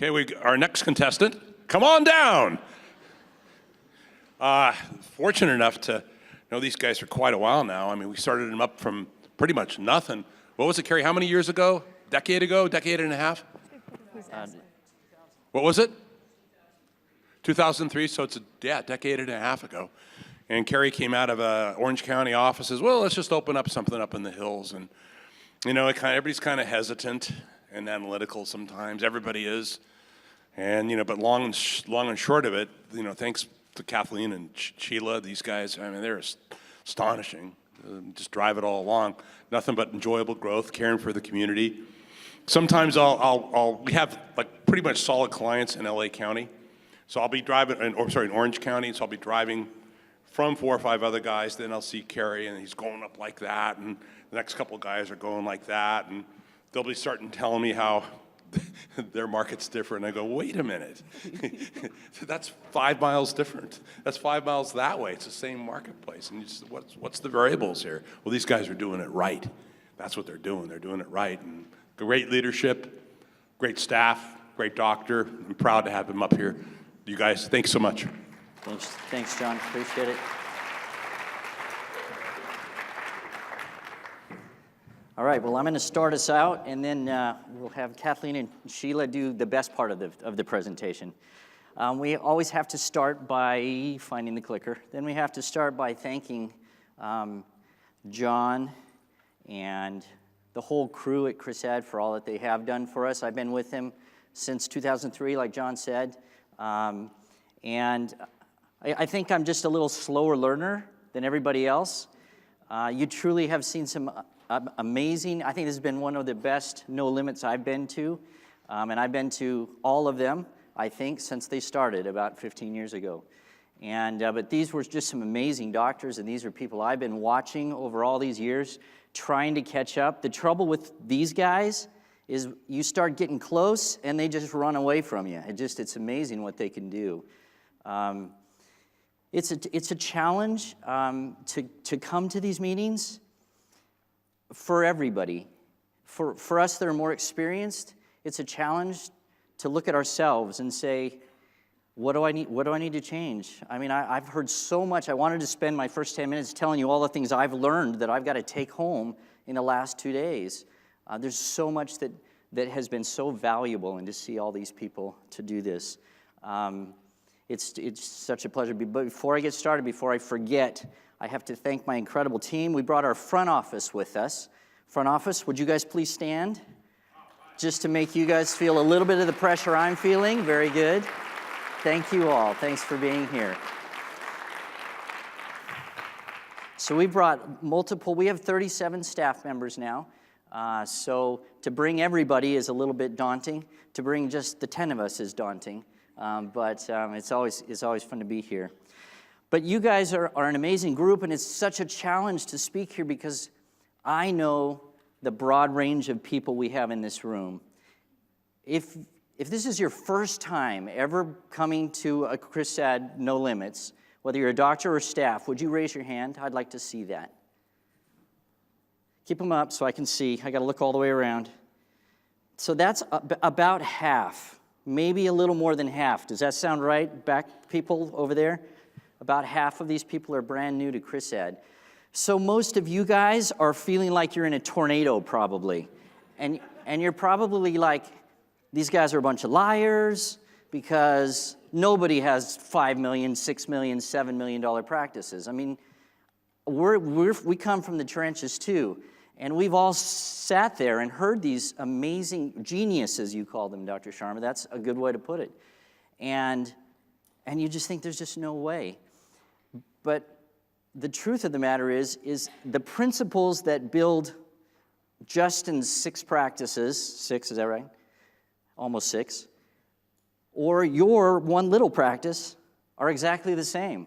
Okay, our next contestant, come on down. Fortunate enough to know these guys for quite a while now. I mean, we started them up from pretty much nothing. What was it, Carey? How many years ago? Decade ago? Decade and a half? What was it? 2003, so it's a decade and a half ago. And Carey came out of Orange County office as well. Let's just open up something up in the hills. And, you know, everybody's kind of hesitant and analytical sometimes. Everybody is. And, you know, but long and short of it, you know, thanks to Kathleen and Sheila, these guys, I mean, they're astonishing. Just drive it all along. Nothing but enjoyable growth, caring for the community. Sometimes we have like pretty much solid clients in LA County. So I'll be driving, in Orange County, so I'll be driving from 4 or 5 other guys, then I'll see Carey and he's going up like that, and the next couple guys are going like that, and they'll be starting telling me how their market's different. I go, wait a minute, that's 5 miles different. That's 5 miles that way. It's the same marketplace. And you just, what's the variables here? Well, these guys are doing it right. That's what they're doing. They're doing it right. And great leadership, great staff, great doctor. I'm proud to have him up here. You guys, thanks so much. Thanks, John. Appreciate it. All right, well, I'm going to start us out, and then we'll have Kathleen and Sheila do the best part of the presentation. We always have to start by finding the clicker. Then we have to start by thanking John and the whole crew at Chrisad for all that they have done for us. I've been with them since 2003, like John said. And I think I'm just a little slower learner than everybody else. You truly have seen some amazing, I think this has been one of the best no limits I've been to. And I've been to all of them, I think, since they started about 15 years ago. And but these were just some amazing doctors, and these are people I've been watching over all these years, trying to catch up. The trouble with these guys is you start getting close and they just run away from you. It's amazing what they can do. It's a challenge to come to these meetings for everybody. For us that are more experienced, it's a challenge to look at ourselves and say, what do I need to change? I mean, I've heard so much. I wanted to spend my first 10 minutes telling you all the things I've learned that I've got to take home in the last 2 days. There's so much that has been so valuable, and to see all these people to do this. It's such a pleasure. But before I get started, before I forget, I have to thank my incredible team. We brought our front office with us. Front office, would you guys please stand? Just to make you guys feel a little bit of the pressure I'm feeling. Very good. Thank you all. Thanks for being here. So we brought we have 37 staff members now. So to bring everybody is a little bit daunting. To bring just the 10 of us is daunting. But it's always fun to be here. But you guys are an amazing group, and it's such a challenge to speak here because I know the broad range of people we have in this room. If this is your first time ever coming to a Chrisad No Limits, whether you're a doctor or staff, would you raise your hand? I'd like to see that. Keep them up so I can see. I got to look all the way around. So that's about half, maybe a little more than half. Does that sound right, back people over there? About half of these people are brand new to Chrisad. So most of you guys are feeling like you're in a tornado probably. And you're probably like, these guys are a bunch of liars because nobody has $5 million, $6 million, $7 million practices. I mean, we come from the trenches too. And we've all sat there and heard these amazing geniuses, you call them, Dr. Sharma. That's a good way to put it. And you just think there's just no way. But the truth of the matter is the principles that build Justin's 6 practices, 6, is that right? Almost 6. Or your one little practice are exactly the same.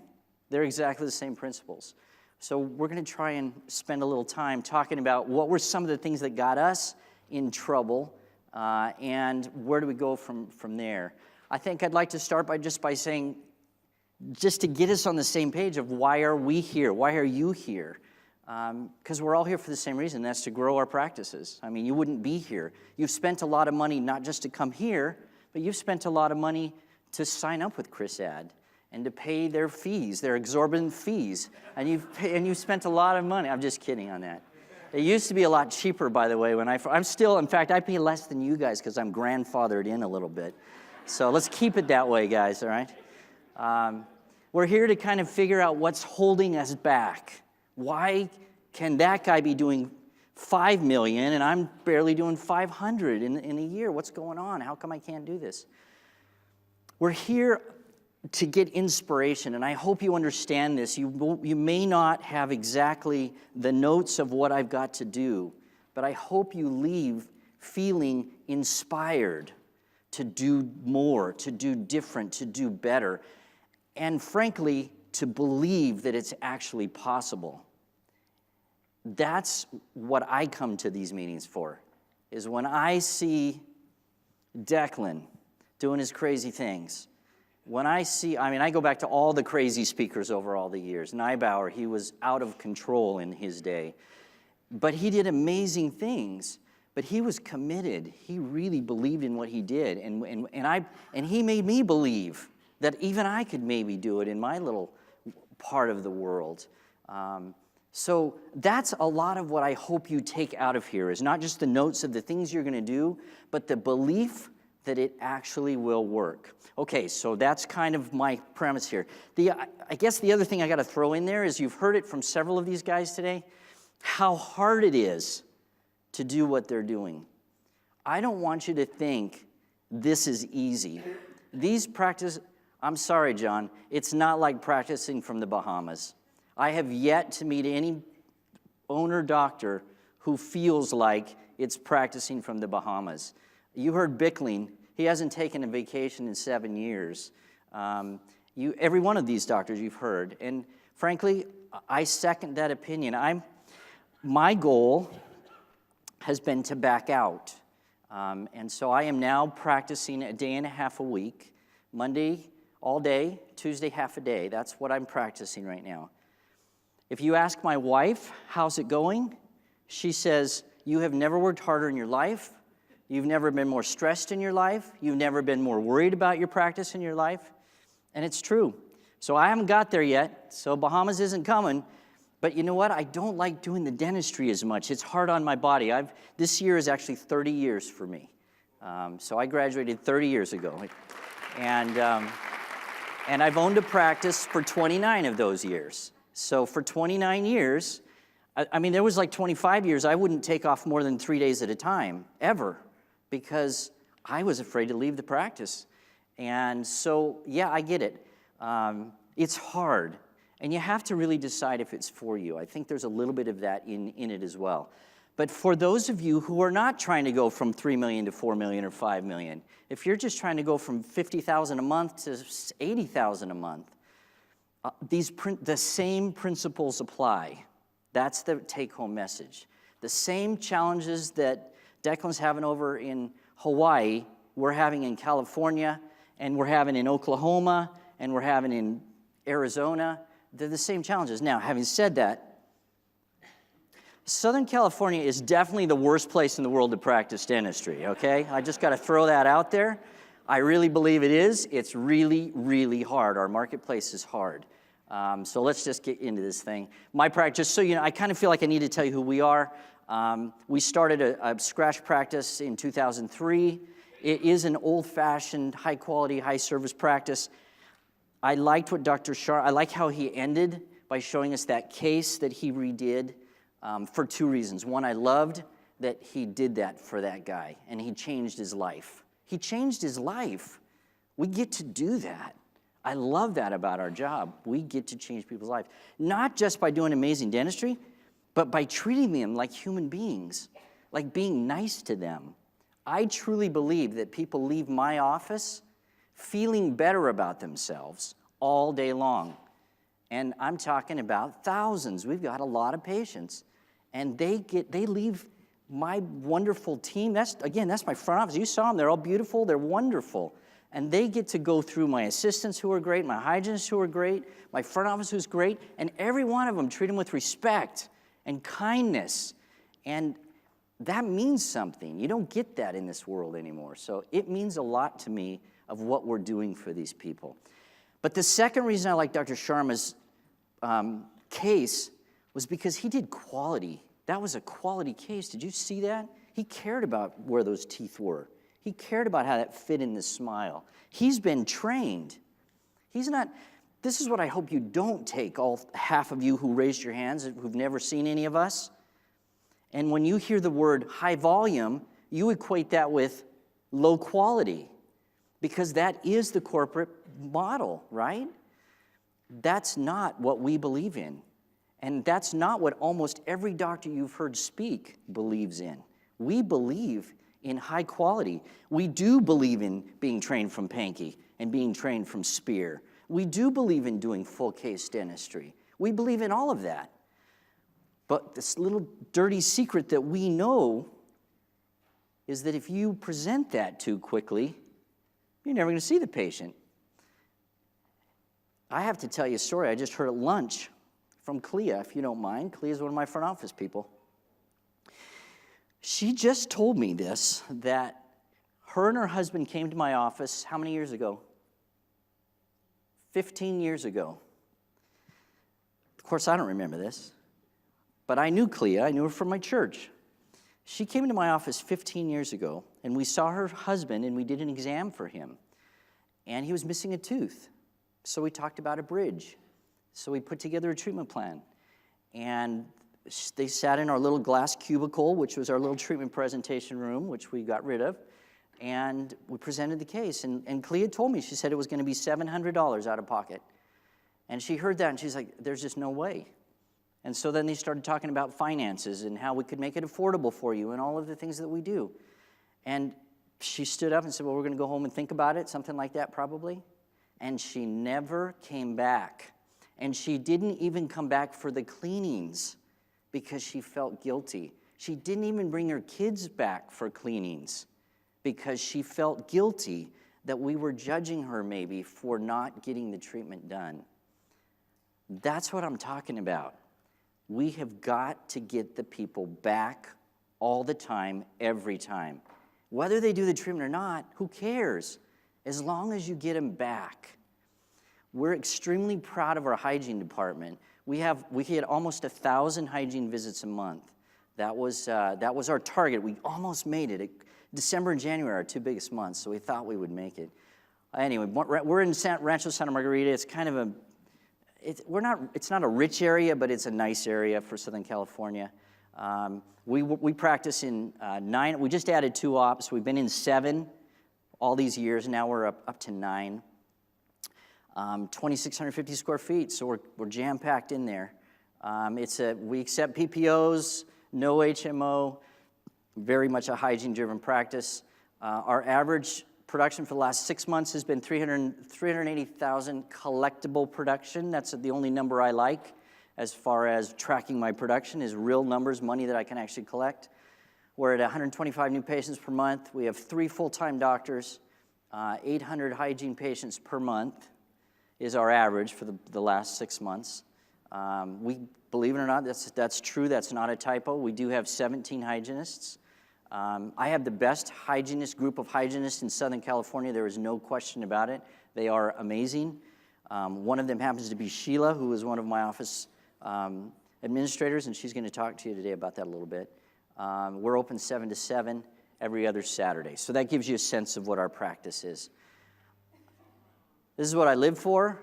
They're exactly the same principles. So we're going to try and spend a little time talking about what were some of the things that got us in trouble, and where do we go from there. I think I'd like to start by saying, just to get us on the same page of why are we here? Why are you here? Because we're all here for the same reason. That's to grow our practices. I mean, you wouldn't be here. You've spent a lot of money not just to come here, but you've spent a lot of money to sign up with Chrisad and to pay their fees, their exorbitant fees, and you've spent a lot of money. I'm just kidding on that. It used to be a lot cheaper, by the way, I'm still, in fact, I pay less than you guys because I'm grandfathered in a little bit. So let's keep it that way, guys, all right? We're here to kind of figure out what's holding us back. Why can that guy be doing $5 million and I'm barely doing 500 in a year? What's going on? How come I can't do this? We're here to get inspiration, and I hope you understand this. You may not have exactly the notes of what I've got to do, but I hope you leave feeling inspired to do more, to do different, to do better, and frankly, to believe that it's actually possible. That's what I come to these meetings for, is when I see Declan doing his crazy things. When I go back to all the crazy speakers over all the years. Neibauer, he was out of control in his day. But he did amazing things. But he was committed. He really believed in what he did. And he made me believe that even I could maybe do it in my little part of the world. So that's a lot of what I hope you take out of here, is not just the notes of the things you're going to do, but the belief that it actually will work. Okay, so that's kind of my premise here. I guess the other thing I got to throw in there is, you've heard it from several of these guys today, how hard it is to do what they're doing. I don't want you to think this is easy. I'm sorry, John, it's not like practicing from the Bahamas. I have yet to meet any owner doctor who feels like it's practicing from the Bahamas. You heard Bickling. He hasn't taken a vacation in 7 years. Every one of these doctors you've heard. And frankly, I second that opinion. My goal has been to back out. And so I am now practicing a day and a half a week, Monday all day, Tuesday half a day. That's what I'm practicing right now. If you ask my wife, how's it going? She says, you have never worked harder in your life. You've never been more stressed in your life. You've never been more worried about your practice in your life. And it's true. So I haven't got there yet, so Bahamas isn't coming. But you know what? I don't like doing the dentistry as much. It's hard on my body. This year is actually 30 years for me. So I graduated 30 years ago. And I've owned a practice for 29 of those years. So for 29 years, there was like 25 years, I wouldn't take off more than 3 days at a time, ever, because I was afraid to leave the practice. And so, yeah, I get it. It's hard, and you have to really decide if it's for you. I think there's a little bit of that in it as well. But for those of you who are not trying to go from 3 million to 4 million or 5 million, if you're just trying to go from 50,000 a month to 80,000 a month, the same principles apply. That's the take-home message. The same challenges that Declan's having over in Hawaii, we're having in California, and we're having in Oklahoma, and we're having in Arizona. They're the same challenges. Now, having said that, Southern California is definitely the worst place in the world to practice dentistry, okay? I just got to throw that out there. I really believe it is. It's really, really hard. Our marketplace is hard. So let's just get into this thing. My practice, so you know, I kind of feel like I need to tell you who we are. We started a scratch practice in 2003. It is an old-fashioned, high-quality, high-service practice. I liked what I like how he ended by showing us that case that he redid for two reasons. One, I loved that he did that for that guy, and he changed his life. He changed his life. We get to do that. I love that about our job. We get to change people's lives. Not just by doing amazing dentistry, but by treating them like human beings, like being nice to them. I truly believe that people leave my office feeling better about themselves all day long. And I'm talking about thousands. We've got a lot of patients. And they leave my wonderful team. That's my front office. You saw them. They're all beautiful. They're wonderful. And they get to go through my assistants who are great, my hygienists who are great, my front office who's great, and every one of them treat them with respect and kindness. And that means something. You don't get that in this world anymore. So it means a lot to me of what we're doing for these people. But the second reason I like Dr. Sharma's case was because he did quality. That was a quality case. Did you see that? He cared about where those teeth were. He cared about how that fit in the smile. He's been trained. He's not, this is what I hope you don't take, all half of you who raised your hands, who've never seen any of us. And when you hear the word high volume, you equate that with low quality, because that is the corporate model, right? That's not what we believe in. And that's not what almost every doctor you've heard speak believes in. We believe in high quality. We do believe in being trained from Pankey and being trained from Spear. We do believe in doing full case dentistry. We believe in all of that. But this little dirty secret that we know is that if you present that too quickly, you're never going to see the patient. I have to tell you a story I just heard at lunch from Clea, if you don't mind. Clea is one of my front office people. She just told me this, that her and her husband came to my office how many years ago? 15 years ago. Of course, I don't remember this. But I knew Clea. I knew her from my church. She came into my office 15 years ago, and we saw her husband, and we did an exam for him. And he was missing a tooth. So we talked about a bridge. So we put together a treatment plan. And they sat in our little glass cubicle, which was our little treatment presentation room, which we got rid of. And we presented the case. And Clea told me, she said it was going to be $700 out of pocket. And she heard that, and she's like, there's just no way. And so then they started talking about finances and how we could make it affordable for you and all of the things that we do. And she stood up and said, well, we're going to go home and think about it, something like that probably. And she never came back. And she didn't even come back for the cleanings because she felt guilty. She didn't even bring her kids back for cleanings because she felt guilty that we were judging her maybe for not getting the treatment done. That's what I'm talking about. We have got to get the people back all the time, every time. Whether they do the treatment or not, who cares? As long as you get them back. We're extremely proud of our hygiene department. We had almost 1,000 hygiene visits a month. That was our target. We almost made it. December and January are our two biggest months, so we thought we would make it. Anyway, we're in Rancho Santa Margarita. It's kind of a it's not a rich area, but it's a nice area for Southern California. We practice in 9. We just added 2 ops. We've been in 7 all these years. Now we're up to 9. 2,650 square feet, so we're jam-packed in there. We accept PPOs, no HMO, very much a hygiene-driven practice. Our average production for the last 6 months has been 380,000 collectible production. That's the only number I like as far as tracking my production is real numbers, money that I can actually collect. We're at 125 new patients per month. We have 3 full-time doctors, 800 hygiene patients per month is our average for the last 6 months. Believe it or not, that's true. That's not a typo. We do have 17 hygienists. I have the best group of hygienists in Southern California. There is no question about it. They are amazing. One of them happens to be Sheila, who is one of my office administrators, and she's going to talk to you today about that a little bit. We're open 7 to 7 every other Saturday. So that gives you a sense of what our practice is. This is what I live for.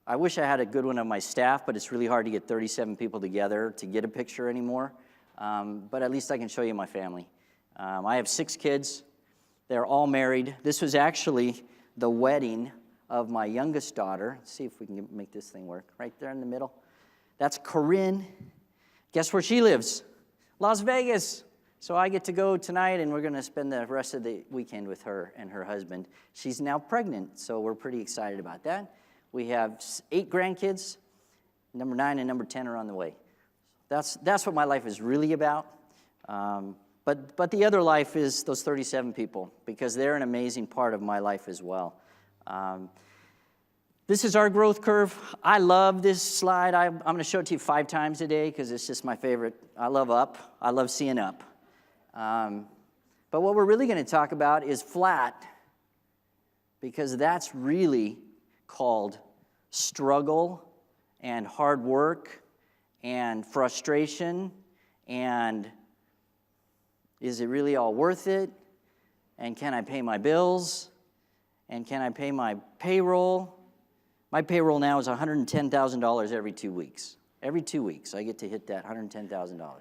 I wish I had a good one on my staff, but it's really hard to get 37 people together to get a picture anymore. But at least I can show you my family. I have 6 kids. They're all married. This was actually the wedding of my youngest daughter. Let's see if we can make this thing work. Right there in the middle. That's Corinne. Guess where she lives? Las Vegas. So I get to go tonight, and we're going to spend the rest of the weekend with her and her husband. She's now pregnant, so we're pretty excited about that. We have 8 grandkids. Number 9 and number 10 are on the way. That's what my life is really about. But the other life is those 37 people, because they're an amazing part of my life as well. This is our growth curve. I love this slide. I'm going to show it to you 5 times a day because it's just my favorite. I love up. I love seeing up. But what we're really going to talk about is flat, because that's really called struggle and hard work and frustration, and is it really all worth it? And can I pay my bills? And can I pay my payroll? My payroll now is $110,000 every 2 weeks. Every 2 weeks, I get to hit that $110,000.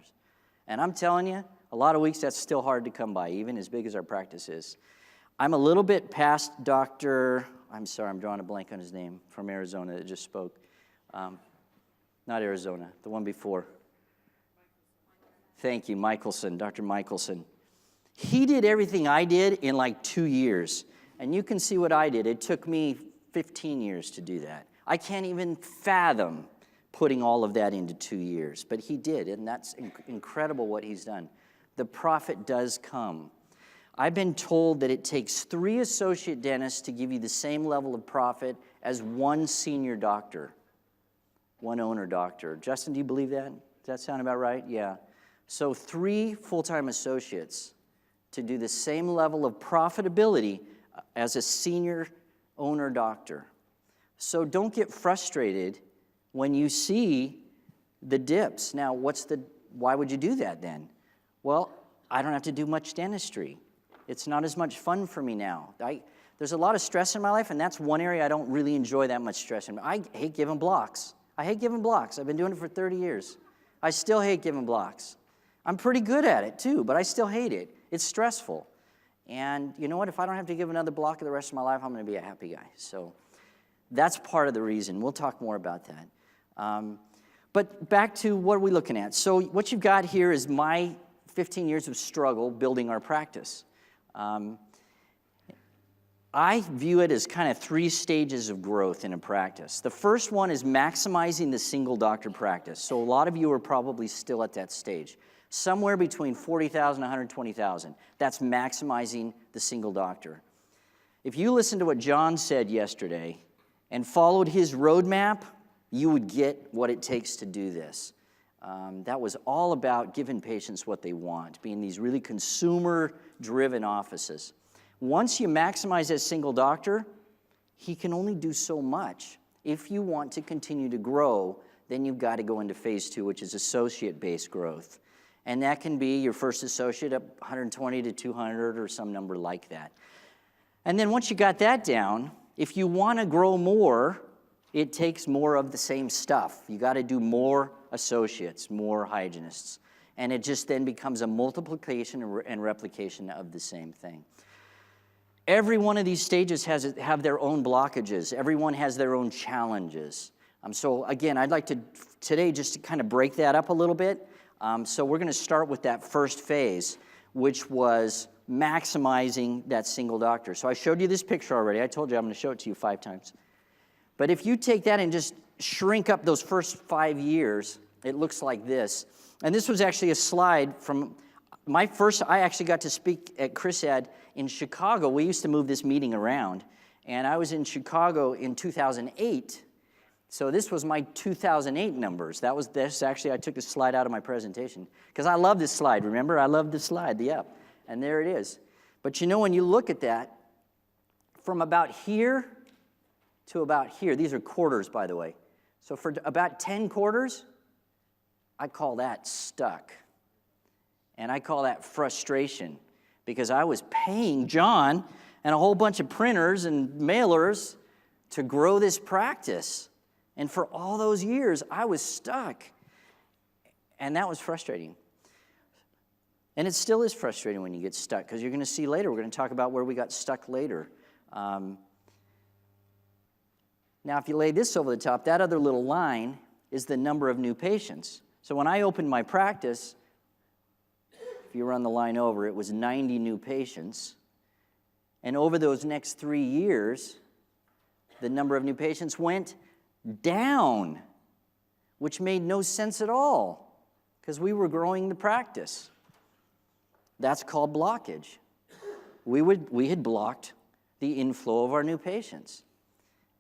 And I'm telling you, a lot of weeks that's still hard to come by, even as big as our practice is. I'm a little bit past Dr. I'm sorry, I'm drawing a blank on his name, from Arizona that just spoke. Not Arizona, the one before. Thank you, Michelson, Dr. Michelson. He did everything I did in like 2 years. And you can see what I did. It took me 15 years to do that. I can't even fathom putting all of that into 2 years. But he did, and that's incredible what he's done. The profit does come. I've been told that it takes 3 associate dentists to give you the same level of profit as 1 senior doctor, 1 owner doctor. Justin, do you believe that? Does that sound about right? Yeah. So 3 full-time associates to do the same level of profitability as a senior owner doctor. So don't get frustrated when you see the dips. Now, why would you do that then? Well, I don't have to do much dentistry. It's not as much fun for me now. There's a lot of stress in my life, and that's one area I don't really enjoy that much stress in. I hate giving blocks. I hate giving blocks. I've been doing it for 30 years. I still hate giving blocks. I'm pretty good at it too, but I still hate it. It's stressful. And you know what? If I don't have to give another block of the rest of my life, I'm going to be a happy guy. So that's part of the reason. We'll talk more about that. But back to what are we looking at? So what you've got here is my 15 years of struggle building our practice. I view it as kind of 3 stages of growth in a practice. The first one is maximizing the single doctor practice. So a lot of you are probably still at that stage. Somewhere between 40,000 and 120,000. That's maximizing the single doctor. If you listened to what John said yesterday and followed his roadmap, you would get what it takes to do this. That was all about giving patients what they want, being these really consumer-driven offices. Once you maximize that single doctor, he can only do so much. If you want to continue to grow, then you've got to go into phase 2, which is associate-based growth. And that can be your first associate up 120 to 200 or some number like that. And then once you got that down, if you want to grow more, it takes more of the same stuff. You got to do more associates, more hygienists. And it just then becomes a multiplication and replication of the same thing. Every one of these stages have their own blockages. Everyone has their own challenges. So again, I'd like to today just to kind of break that up a little bit. So we're going to start with that first phase, which was maximizing that single doctor. So I showed you this picture already. I told you I'm going to show it to you 5 times. But if you take that and just shrink up those first 5 years, it looks like this. And this was actually a slide from I actually got to speak at Chrisad in Chicago. We used to move this meeting around. And I was in Chicago in 2008. So this was my 2008 numbers. That was this. Actually, I took this slide out of my presentation because I love this slide. Remember, I love this slide, the up. And there it is. But you know, when you look at that, from about here to about here, these are quarters, by the way. So for about 10 quarters, I call that stuck. And I call that frustration because I was paying John and a whole bunch of printers and mailers to grow this practice. And for all those years, I was stuck. And that was frustrating. And it still is frustrating when you get stuck, because you're going to see later, we're going to talk about where we got stuck later. Now, if you lay this over the top, that other little line is the number of new patients. So when I opened my practice, if you run the line over, it was 90 new patients. And over those next 3 years, the number of new patients went down, which made no sense at all because we were growing the practice. That's called blockage. We had blocked the inflow of our new patients.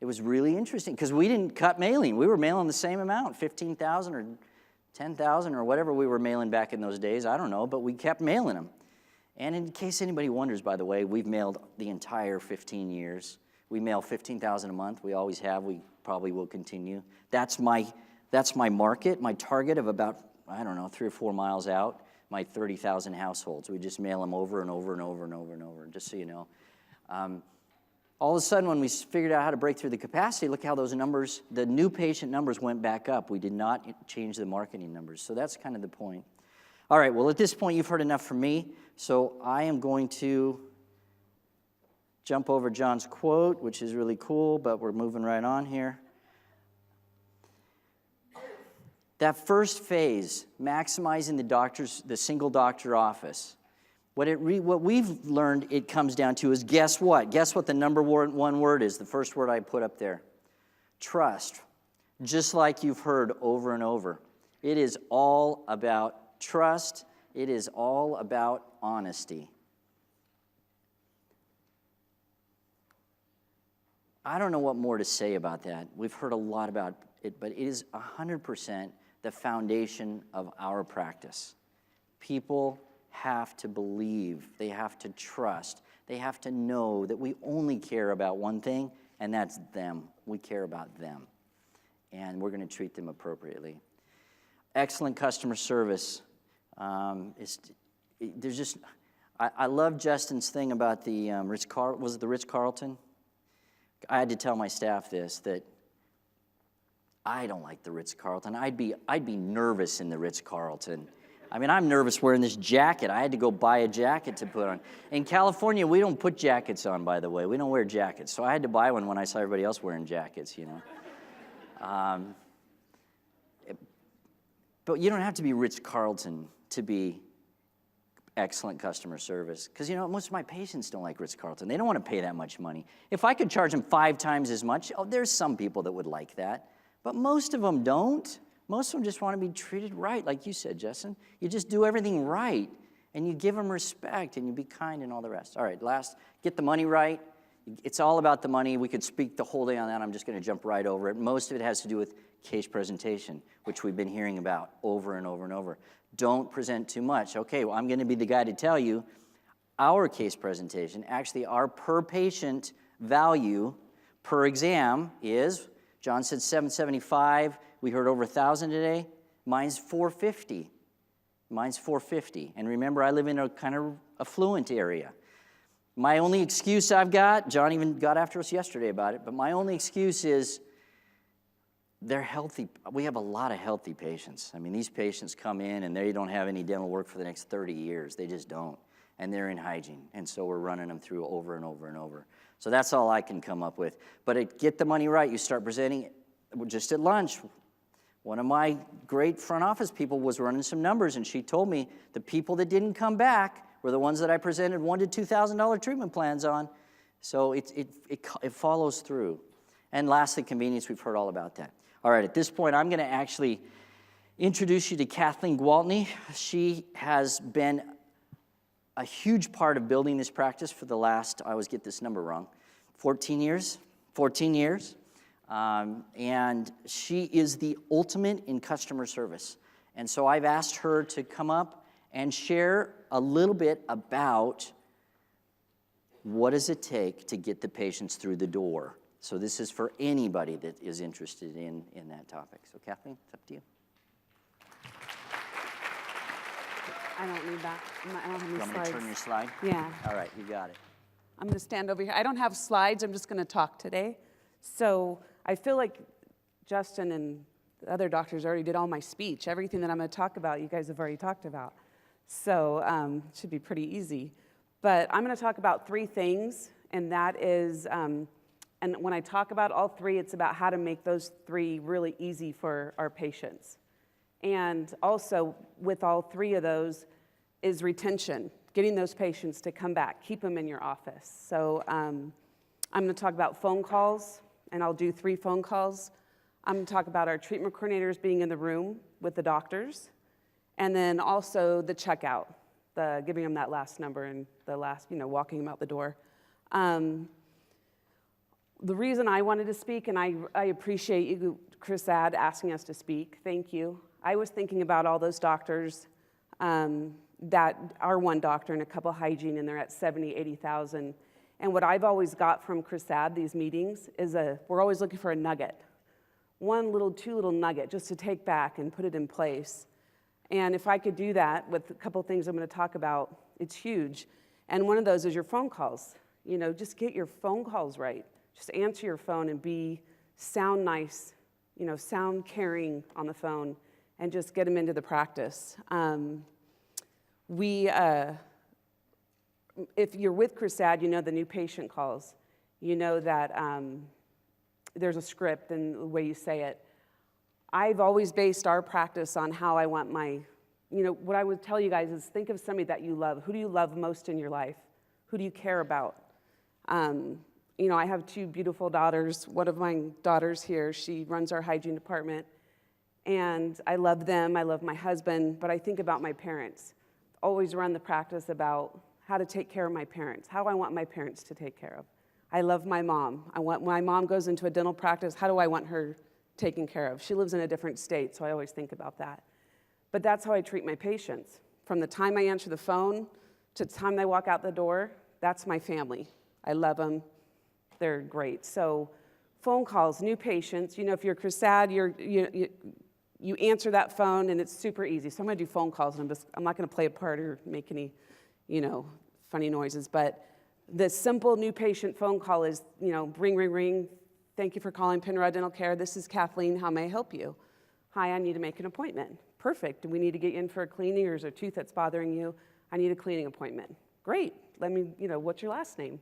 It was really interesting because we didn't cut mailing. We were mailing the same amount, 15,000 or 10,000 or whatever we were mailing back in those days. I don't know, but we kept mailing them. And in case anybody wonders, by the way, we've mailed the entire 15 years. We mail 15,000 a month. We always have. We probably will continue. That's my market, my target of about, I don't know, 3 or 4 miles out, my 30,000 households. We just mail them over and over and over and over and over, just so you know. All of a sudden, when we figured out how to break through the capacity, look how those numbers, the new patient numbers went back up. We did not change the marketing numbers. So that's kind of the point. All right, well, at this point, you've heard enough from me. So I am going to jump over John's quote, which is really cool, but we're moving right on here. That first phase, maximizing the single doctor office, what we've learned it comes down to is guess what? Guess what the number one word is, the first word I put up there? Trust. Just like you've heard over and over. It is all about trust. It is all about honesty. I don't know what more to say about that. We've heard a lot about it, but it is 100% the foundation of our practice. People have to believe, they have to trust, they have to know that we only care about one thing, and that's them. We care about them, and we're going to treat them appropriately. Excellent customer service. There's just, I love Justin's thing about the was it the Ritz-Carlton? I had to tell my staff this, that I don't like the Ritz-Carlton. I'd be nervous in the Ritz-Carlton. I mean, I'm nervous wearing this jacket. I had to go buy a jacket to put on. In California, we don't put jackets on, by the way. We don't wear jackets. So I had to buy one when I saw everybody else wearing jackets, you know. But you don't have to be Ritz-Carlton to be excellent customer service. Because, you know, most of my patients don't like Ritz-Carlton. They don't want to pay that much money. If I could charge them 5 times as much, there's some people that would like that. But most of them don't. Most of them just want to be treated right, like you said, Justin. You just do everything right, and you give them respect, and you be kind and all the rest. All right, last, get the money right. It's all about the money. We could speak the whole day on that. I'm just going to jump right over it. Most of it has to do with case presentation, which we've been hearing about over and over and over. Don't present too much. Okay, well, I'm going to be the guy to tell you our case presentation, actually our per patient value per exam is, John said $775. We heard over 1,000 today. Mine's $450. Mine's $450. And remember, I live in a kind of affluent area. My only excuse I've got, John even got after us yesterday about it, but my only excuse is they're healthy. We have a lot of healthy patients. I mean, these patients come in and they don't have any dental work for the next 30 years. They just don't. And they're in hygiene. And so we're running them through over and over and over. So that's all I can come up with. But get the money right. You start presenting it. Just at lunch, one of my great front office people was running some numbers, and she told me the people that didn't come back were the ones that I presented $1,000 to $2,000 treatment plans on. So it follows through. And lastly, convenience. We've heard all about that. All right, at this point, I'm going to actually introduce you to Kathleen Gwaltney. She has been a huge part of building this practice for the last, I always get this number wrong, 14 years. 14 years. And she is the ultimate in customer service. And so I've asked her to come up and share a little bit about what does it take to get the patients through the door. So this is for anybody that is interested in that topic. So Kathleen, it's up to you. I don't need that. I don't have any You want me slides. to turn your slide? Yeah. All right, you got it. I'm going to stand over here. I don't have slides. I'm just going to talk today. So I feel like Justin and the other doctors already did all my speech. Everything that I'm going to talk about, you guys have already talked about. So it should be pretty easy. But I'm going to talk about 3 things, and that is, and when I talk about all 3, it's about how to make those 3 really easy for our patients. And also, with all 3 of those, is retention, getting those patients to come back, keep them in your office. So I'm going to talk about phone calls, and I'll do 3 phone calls. I'm going to talk about our treatment coordinators being in the room with the doctors, and then also the checkout, giving them that last number and the last, walking them out the door. the reason I wanted to speak, and I appreciate you, Chrisad, asking us to speak. Thank you. I was thinking about all those doctors that are one doctor and a couple hygiene, and they're at 70, 80,000. And what I've always got from Chrisad, these meetings, is we're always looking for a nugget. Two little nugget just to take back and put it in place. And if I could do that with a couple things I'm going to talk about, it's huge. And one of those is your phone calls. Just get your phone calls right. Just answer your phone and sound nice, sound caring on the phone, and just get them into the practice. If you're with Chrisad, the new patient calls. You know that there's a script and the way you say it. I've always based our practice on how I want what I would tell you guys is think of somebody that you love. Who do you love most in your life? Who do you care about? I have two beautiful daughters. One of my daughters here, she runs our hygiene department. And I love them, I love my husband, but I think about my parents. Always run the practice about how to take care of my parents, how I want my parents to take care of. I love my mom. When my mom goes into a dental practice, how do I want her taken care of? She lives in a different state, so I always think about that. But that's how I treat my patients. From the time I answer the phone to the time they walk out the door, that's my family. I love them. They're great. So phone calls, new patients. If you're Chrisad, you answer that phone, and it's super easy. So I'm going to do phone calls, and I'm not going to play a part or make any, funny noises. But the simple new patient phone call is, ring, ring, ring. Thank you for calling Penrod Dental Care. This is Kathleen. How may I help you? Hi, I need to make an appointment. Perfect. Do we need to get you in for a cleaning, or is there a tooth that's bothering you? I need a cleaning appointment. Great. What's your last name?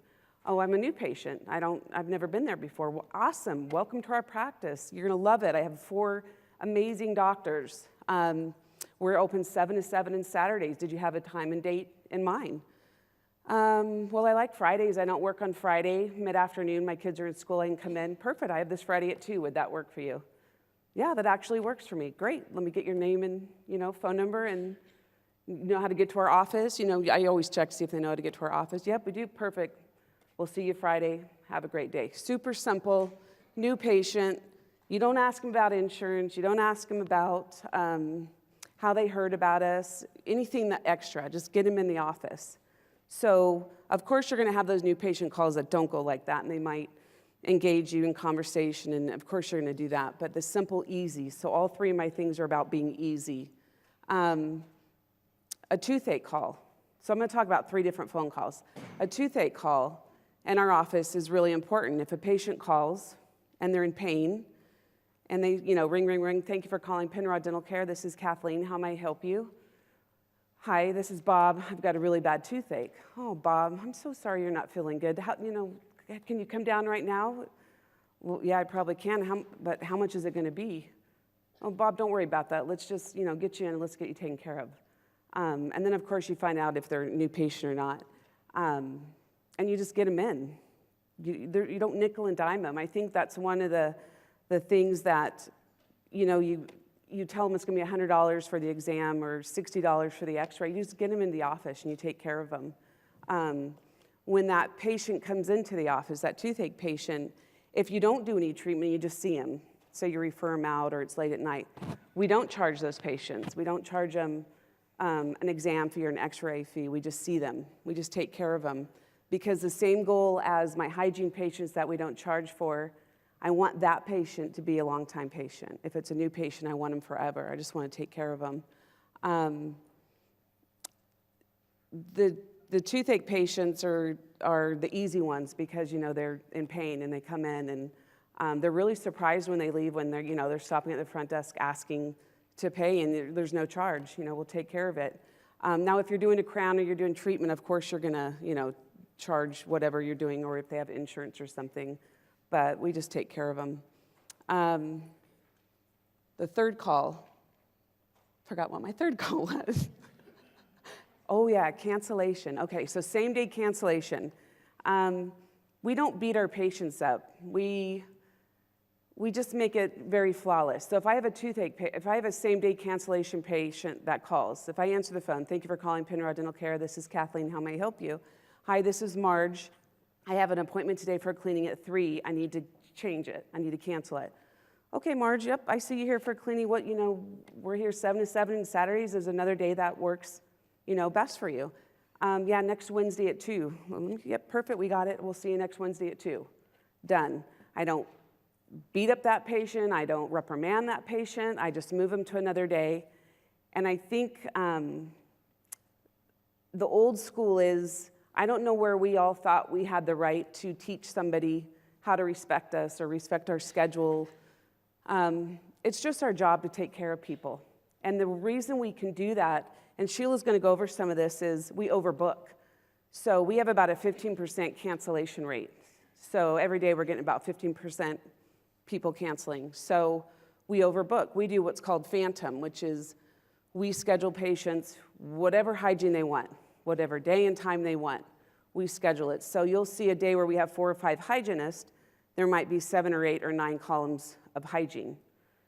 Oh, I'm a new patient. I've never been there before. Well, awesome. Welcome to our practice. You're going to love it. I have 4 amazing doctors. We're open 7 to 7 on Saturdays. Did you have a time and date in mind? Well, I like Fridays. I don't work on Friday. Mid-afternoon, my kids are in school. I can come in. Perfect. I have this Friday at 2. Would that work for you? Yeah, that actually works for me. Great. Let me get your name and, phone number, and how to get to our office. I always check to see if they know how to get to our office. Yep, we do. Perfect. We'll see you Friday. Have a great day. Super simple. New patient. You don't ask them about insurance. You don't ask them about how they heard about us, anything that extra. Just get them in the office. So, of course, you're going to have those new patient calls that don't go like that, and they might engage you in conversation, and of course you're going to do that. But the simple, easy. So all 3 of my things are about being easy. A toothache call. So I'm going to talk about 3 different phone calls. A toothache call in our office is really important. If a patient calls and they're in pain, and they, ring, ring, ring, thank you for calling Penrod Dental Care. This is Kathleen. How may I help you? Hi, this is Bob. I've got a really bad toothache. Oh, Bob, I'm so sorry you're not feeling good. Can you come down right now? Well, yeah, I probably can. But how much is it going to be? Oh, Bob, don't worry about that. Let's just, get you in and let's get you taken care of. And then, of course, you find out if they're a new patient or not. And you just get them in. You don't nickel and dime them. I think that's one of the things that, you tell them it's going to be $100 for the exam or $60 for the x-ray. You just get them in the office and you take care of them. When that patient comes into the office, that toothache patient, if you don't do any treatment, you just see them. So you refer them out or it's late at night. We don't charge those patients. We don't charge them an exam fee or an x-ray fee. We just see them. We just take care of them. Because the same goal as my hygiene patients that we don't charge for, I want that patient to be a long-time patient. If it's a new patient, I want them forever. I just want to take care of them. The toothache patients are the easy ones because, they're in pain and they come in and they're really surprised when they leave when they're stopping at the front desk asking to pay and there's no charge. We'll take care of it. Now, if you're doing a crown or you're doing treatment, of course you're gonna, charge whatever you're doing or if they have insurance or something. But we just take care of them. The third call, forgot what my third call was. Oh yeah, cancellation. Okay, so same day cancellation. We don't beat our patients up. We just make it very flawless. So if I have a if I have a same day cancellation patient that calls, if I answer the phone, thank you for calling Penrod Dental Care, this is Kathleen, how may I help you? Hi, this is Marge. I have an appointment today for cleaning at 3. I need to change it. I need to cancel it. Okay, Marge, yep, I see you here for cleaning. What, we're here 7 to 7, and Saturdays is another day that works, best for you. Yeah, next Wednesday at 2. Yep, perfect, we got it. We'll see you next Wednesday at 2. Done. I don't beat up that patient. I don't reprimand that patient. I just move them to another day. And I think the old school is, I don't know where we all thought we had the right to teach somebody how to respect us or respect our schedule. It's just our job to take care of people. And the reason we can do that, and Sheila's going to go over some of this, is we overbook. So we have about a 15% cancellation rate. So every day we're getting about 15% people canceling. So we overbook. We do what's called phantom, which is we schedule patients whatever hygiene they want, whatever day and time they want. We schedule it. So you'll see a day where we have 4 or 5 hygienists, there might be 7 or 8 or 9 columns of hygiene.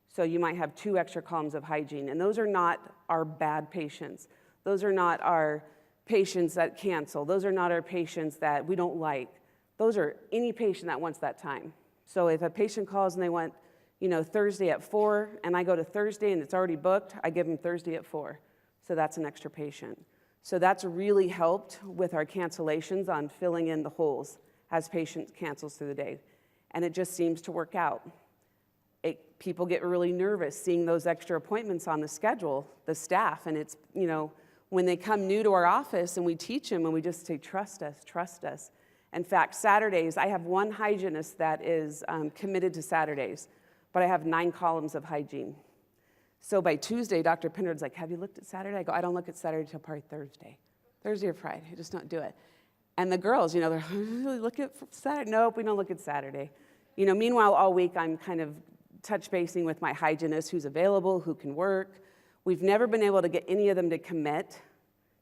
So you might have 2 extra columns of hygiene. And those are not our bad patients. Those are not our patients that cancel. Those are not our patients that we don't like. Those are any patient that wants that time. So if a patient calls and they want, Thursday at 4, and I go to Thursday and it's already booked, I give them Thursday at 4. So that's an extra patient. So that's really helped with our cancellations on filling in the holes as patients cancels through the day. And it just seems to work out. People get really nervous seeing those extra appointments on the schedule, the staff, and it's, when they come new to our office and we teach them and we just say, trust us, trust us. In fact, Saturdays, I have 1 hygienist that is committed to Saturdays, but I have 9 columns of hygiene. So by Tuesday, Dr. Penrod's like, have you looked at Saturday? I go, I don't look at Saturday till probably Thursday or Friday. I just don't do it. And the girls, they're really look at Saturday. Nope, we don't look at Saturday. Meanwhile, all week I'm kind of touch basing with my hygienist who's available, who can work. We've never been able to get any of them to commit.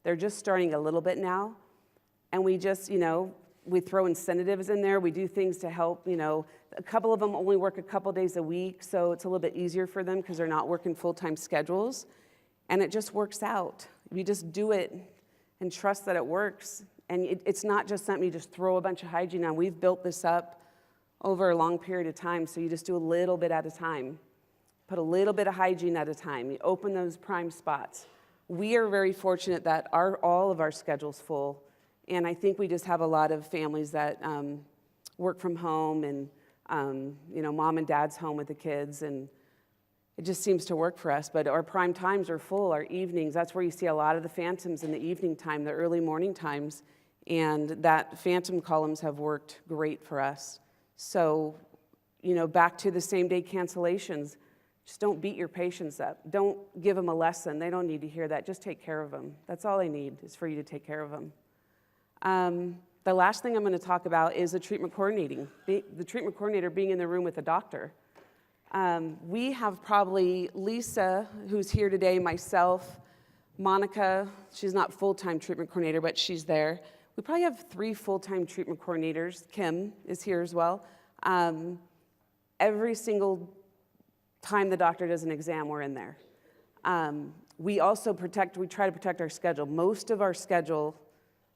They're just starting a little bit now. And we just, we throw incentives in there. We do things to help, a couple of them only work a couple days a week, so it's a little bit easier for them because they're not working full-time schedules. And it just works out. We just do it and trust that it works. And it's not just something you just throw a bunch of hygiene on. We've built this up over a long period of time, so you just do a little bit at a time. Put a little bit of hygiene at a time. You open those prime spots. We are very fortunate that all of our schedule's full, and I think we just have a lot of families that work from home, and mom and dad's home with the kids, and it just seems to work for us. But our prime times are full, our evenings, that's where you see a lot of the phantoms in the evening time, the early morning times, and that phantom columns have worked great for us. So, back to the same-day cancellations, just don't beat your patients up. Don't give them a lesson. They don't need to hear that. Just take care of them. That's all they need is for you to take care of them. The last thing I'm going to talk about is the treatment coordinating. The treatment coordinator being in the room with the doctor. We have probably Lisa, who's here today, myself, Monica. She's not full-time treatment coordinator, but she's there. We probably have 3 full-time treatment coordinators. Kim is here as well. Every single time the doctor does an exam, we're in there. We try to protect our schedule. Most of our schedule,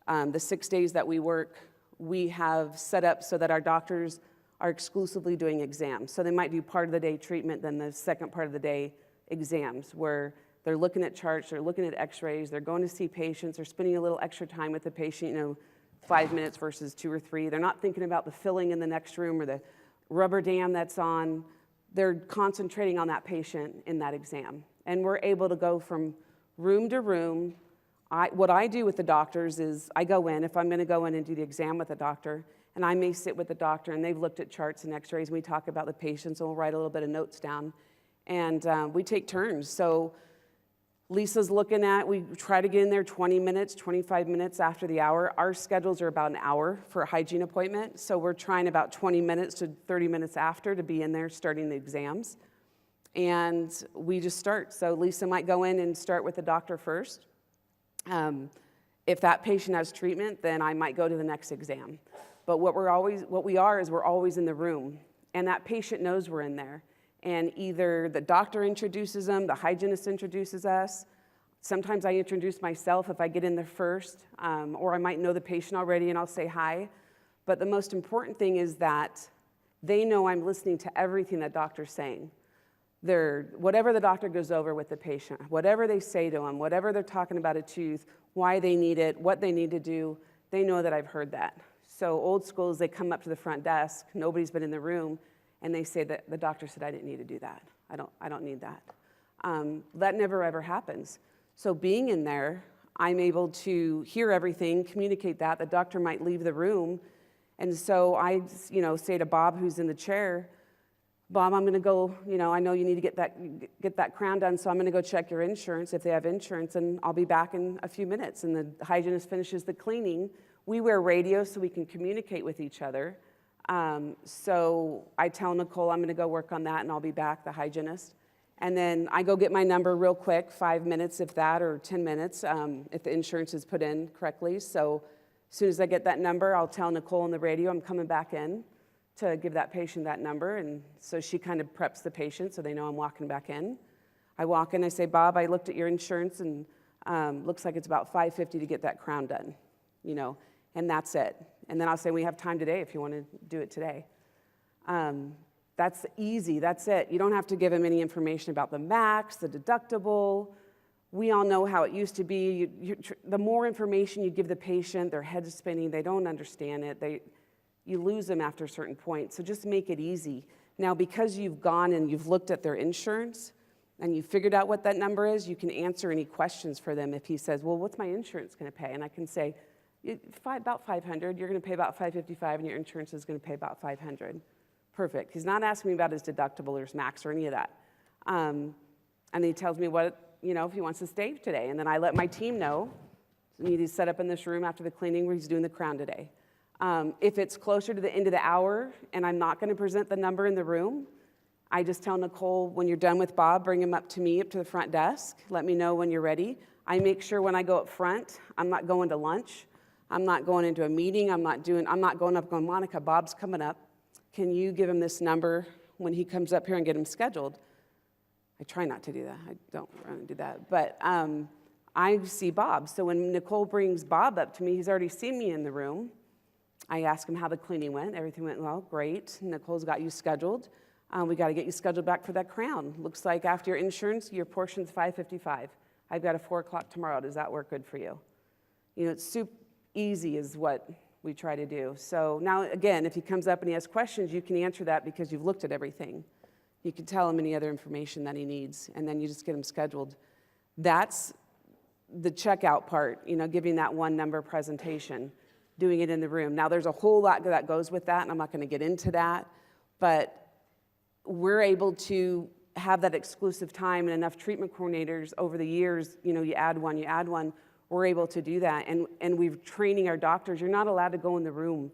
the 6 days that we work, we have set up so that our doctors are exclusively doing exams. So they might do part of the day treatment, then the second part of the day exams, where they're looking at charts, they're looking at x-rays, they're going to see patients, they're spending a little extra time with the patient, 5 minutes versus 2 or 3. They're not thinking about the filling in the next room or the rubber dam that's on. They're concentrating on that patient in that exam. And we're able to go from room to room. What I do with the doctors is I go in, if I'm going to go in and do the exam with the doctor, and I may sit with the doctor and they've looked at charts and x-rays and we talk about the patients and we'll write a little bit of notes down. And we take turns. So Lisa's looking at, we try to get in there 20 minutes, 25 minutes after the hour. Our schedules are about an hour for a hygiene appointment, so we're trying about 20 minutes to 30 minutes after to be in there starting the exams. And we just start. So Lisa might go in and start with the doctor first. If that patient has treatment, then I might go to the next exam. But we're always in the room, and that patient knows we're in there. And either the doctor introduces them, the hygienist introduces us. Sometimes I introduce myself if I get in there first, or I might know the patient already and I'll say hi. But the most important thing is that they know I'm listening to everything that doctor's saying. Whatever the doctor goes over with the patient, whatever they say to them, whatever they're talking about a tooth, why they need it, what they need to do, they know that I've heard that. So old school is they come up to the front desk, nobody's been in the room, and they say that the doctor said I didn't need to do that. I don't need that. That never ever happens. So being in there, I'm able to hear everything, communicate that. The doctor might leave the room, and so I, say to Bob, who's in the chair, Bob, I'm going to go, I know you need to get that crown done, so I'm going to go check your insurance if they have insurance, and I'll be back in a few minutes. And the hygienist finishes the cleaning. We wear radios so we can communicate with each other. So I tell Nicole I'm going to go work on that, and I'll be back, the hygienist. And then I go get my number real quick, 5 minutes if that, or 10 minutes if the insurance is put in correctly. So as soon as I get that number, I'll tell Nicole on the radio I'm coming back in to give that patient that number. And so she kind of preps the patient so they know I'm walking back in. I walk in, I say, Bob, I looked at your insurance and looks like it's about $550 to get that crown done, and that's it. And then I'll say, we have time today if you want to do it today. That's easy, that's it. You don't have to give them any information about the max, the deductible. We all know how it used to be. The more information you give the patient, their head is spinning, they don't understand it. You lose them after a certain point, so just make it easy. Now, because you've gone and you've looked at their insurance and you figured out what that number is, you can answer any questions for them. If he says, well, what's my insurance going to pay? And I can say, about $500, you're going to pay about $555, and your insurance is going to pay about $500. Perfect. He's not asking me about his deductible or his max or any of that. And he tells me what, if he wants to stay today. And then I let my team know, he's set up in this room after the cleaning where he's doing the crown today. If it's closer to the end of the hour and I'm not going to present the number in the room, I just tell Nicole, when you're done with Bob, bring him up to me, up to the front desk. Let me know when you're ready. I make sure when I go up front, I'm not going to lunch. I'm not going into a meeting. I'm not going up going, Monica, Bob's coming up. Can you give him this number when he comes up here and get him scheduled? I try not to do that. I don't want to do that. But I see Bob. So when Nicole brings Bob up to me, he's already seen me in the room. I ask him how the cleaning went. Everything went well, great. Nicole's got you scheduled. We got to get you scheduled back for that crown. Looks like after your insurance, your portion's $555. I've got a 4 o'clock tomorrow. Does that work good for you? It's super easy is what we try to do. So now, again, if he comes up and he has questions, you can answer that because you've looked at everything. You can tell him any other information that he needs, and then you just get him scheduled. That's the checkout part, giving that one number presentation, doing it in the room. Now, there's a whole lot that goes with that, and I'm not going to get into that, but we're able to have that exclusive time and enough treatment coordinators over the years, you add one, we're able to do that. And we're training our doctors. You're not allowed to go in the room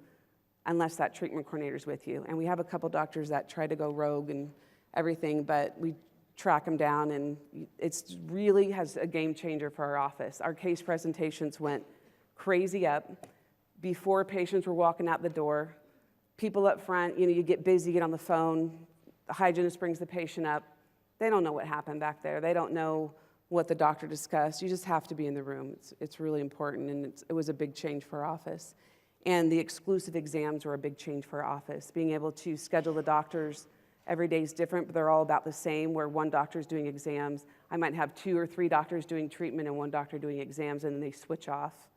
unless that treatment coordinator's with you. And we have a couple doctors that try to go rogue and everything, but we track them down, and it's really has a game changer for our office. Our case presentations went crazy up. Before patients were walking out the door, people up front, you get busy, get on the phone, the hygienist brings the patient up. They don't know what happened back there. They don't know what the doctor discussed. You just have to be in the room. It's really important, and it was a big change for our office. And the exclusive exams were a big change for our office. Being able to schedule the doctors, every day is different, but they're all about the same, where one doctor's doing exams. I might have 2 or 3 doctors doing treatment and one doctor doing exams, and then they switch off.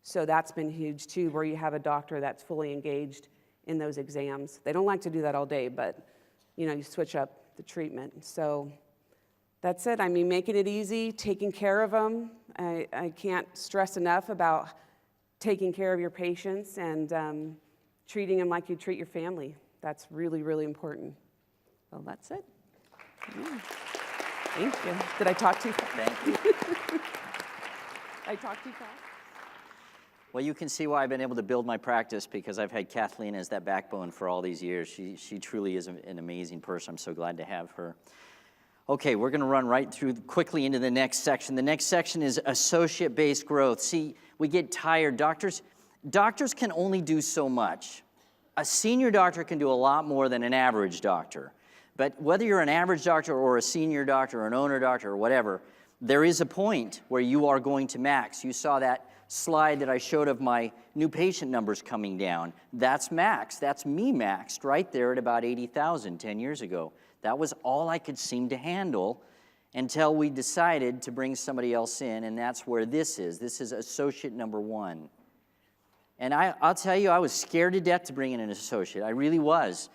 So that's been huge too, where you have a doctor that's fully engaged in those exams. They don't like to do that all day, but you switch up the treatment. So that's it. Making it easy, taking care of them. I can't stress enough about taking care of your patients and treating them like you treat your family. That's really, really important. Well, that's it. Yeah. Thank you. Did I talk too fast? Thank you. I talked too fast? Well, you can see why I've been able to build my practice, because I've had Kathleen as that backbone for all these years. She truly is an amazing person. I'm so glad to have her. Okay, we're going to run right through quickly into the next section. The next section is associate-based growth. See, we get tired. Doctors can only do so much. A senior doctor can do a lot more than an average doctor. But whether you're an average doctor or a senior doctor or an owner doctor or whatever, there is a point where you are going to max. You saw that slide that I showed of my new patient numbers coming down, that's max. That's me maxed right there at about 80,000 10 years ago. That was all I could seem to handle until we decided to bring somebody else in, and that's where this is. This is associate number 1. And I'll tell you, I was scared to death to bring in an associate. I really was.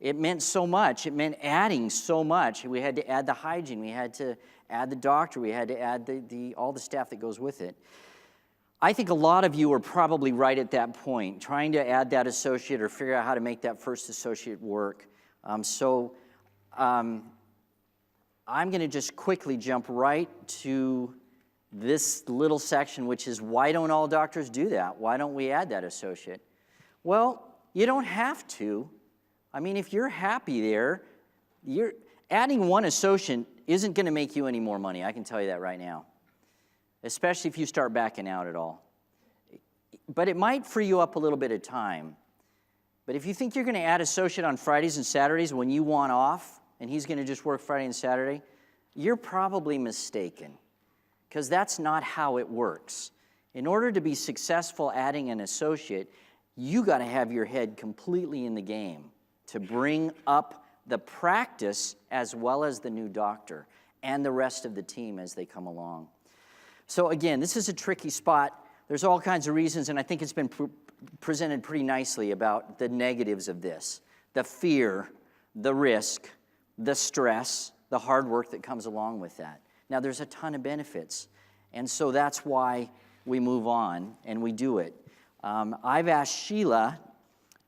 It meant so much. It meant adding so much. We had to add the hygiene. We had to add the doctor. We had to add all the staff that goes with it. I think a lot of you are probably right at that point, trying to add that associate or figure out how to make that first associate work. I'm going to just quickly jump right to this little section, which is, why don't all doctors do that? Why don't we add that associate? Well, you don't have to. I mean, if you're happy there, adding one associate isn't going to make you any more money. I can tell you that right now, especially if you start backing out at all. But it might free you up a little bit of time. But if you think you're going to add associate on Fridays and Saturdays when you want off, and he's going to just work Friday and Saturday, you're probably mistaken, because that's not how it works. In order to be successful adding an associate, you got to have your head completely in the game to bring up the practice as well as the new doctor and the rest of the team as they come along. So again, this is a tricky spot. There's all kinds of reasons, and I think it's been presented pretty nicely about the negatives of this. The fear, the risk, the stress, the hard work that comes along with that. Now, there's a ton of benefits, and so that's why we move on and we do it. I've asked Sheila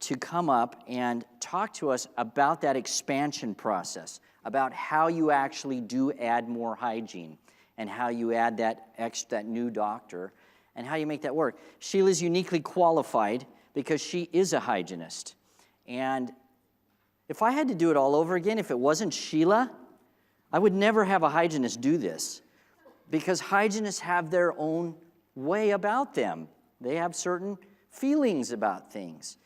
to come up and talk to us about that expansion process, about how you actually do add more hygiene and how you add that new doctor and how you make that work. Sheila's uniquely qualified because she is a hygienist. And if I had to do it all over again, if it wasn't Sheila, I would never have a hygienist do this, because hygienists have their own way about them. They have certain feelings about things.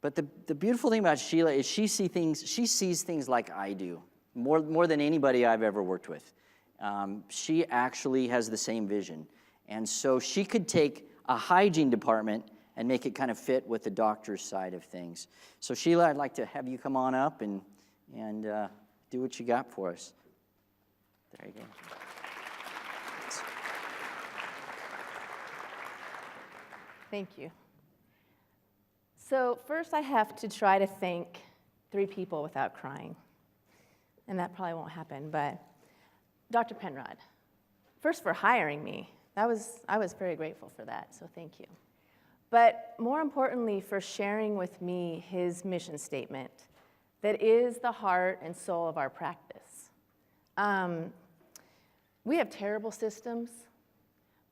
But the beautiful thing about Sheila is she sees things like I do, more than anybody I've ever worked with. She actually has the same vision. And so she could take a hygiene department and make it kind of fit with the doctor's side of things. So Sheila, I'd like to have you come on up and do what you got for us. There you go. Thank you. So first I have to try to thank 3 people without crying. And that probably won't happen, but Dr. Penrod, first for hiring me. I was very grateful for that, so thank you. But more importantly, for sharing with me his mission statement that is the heart and soul of our practice. We have terrible systems,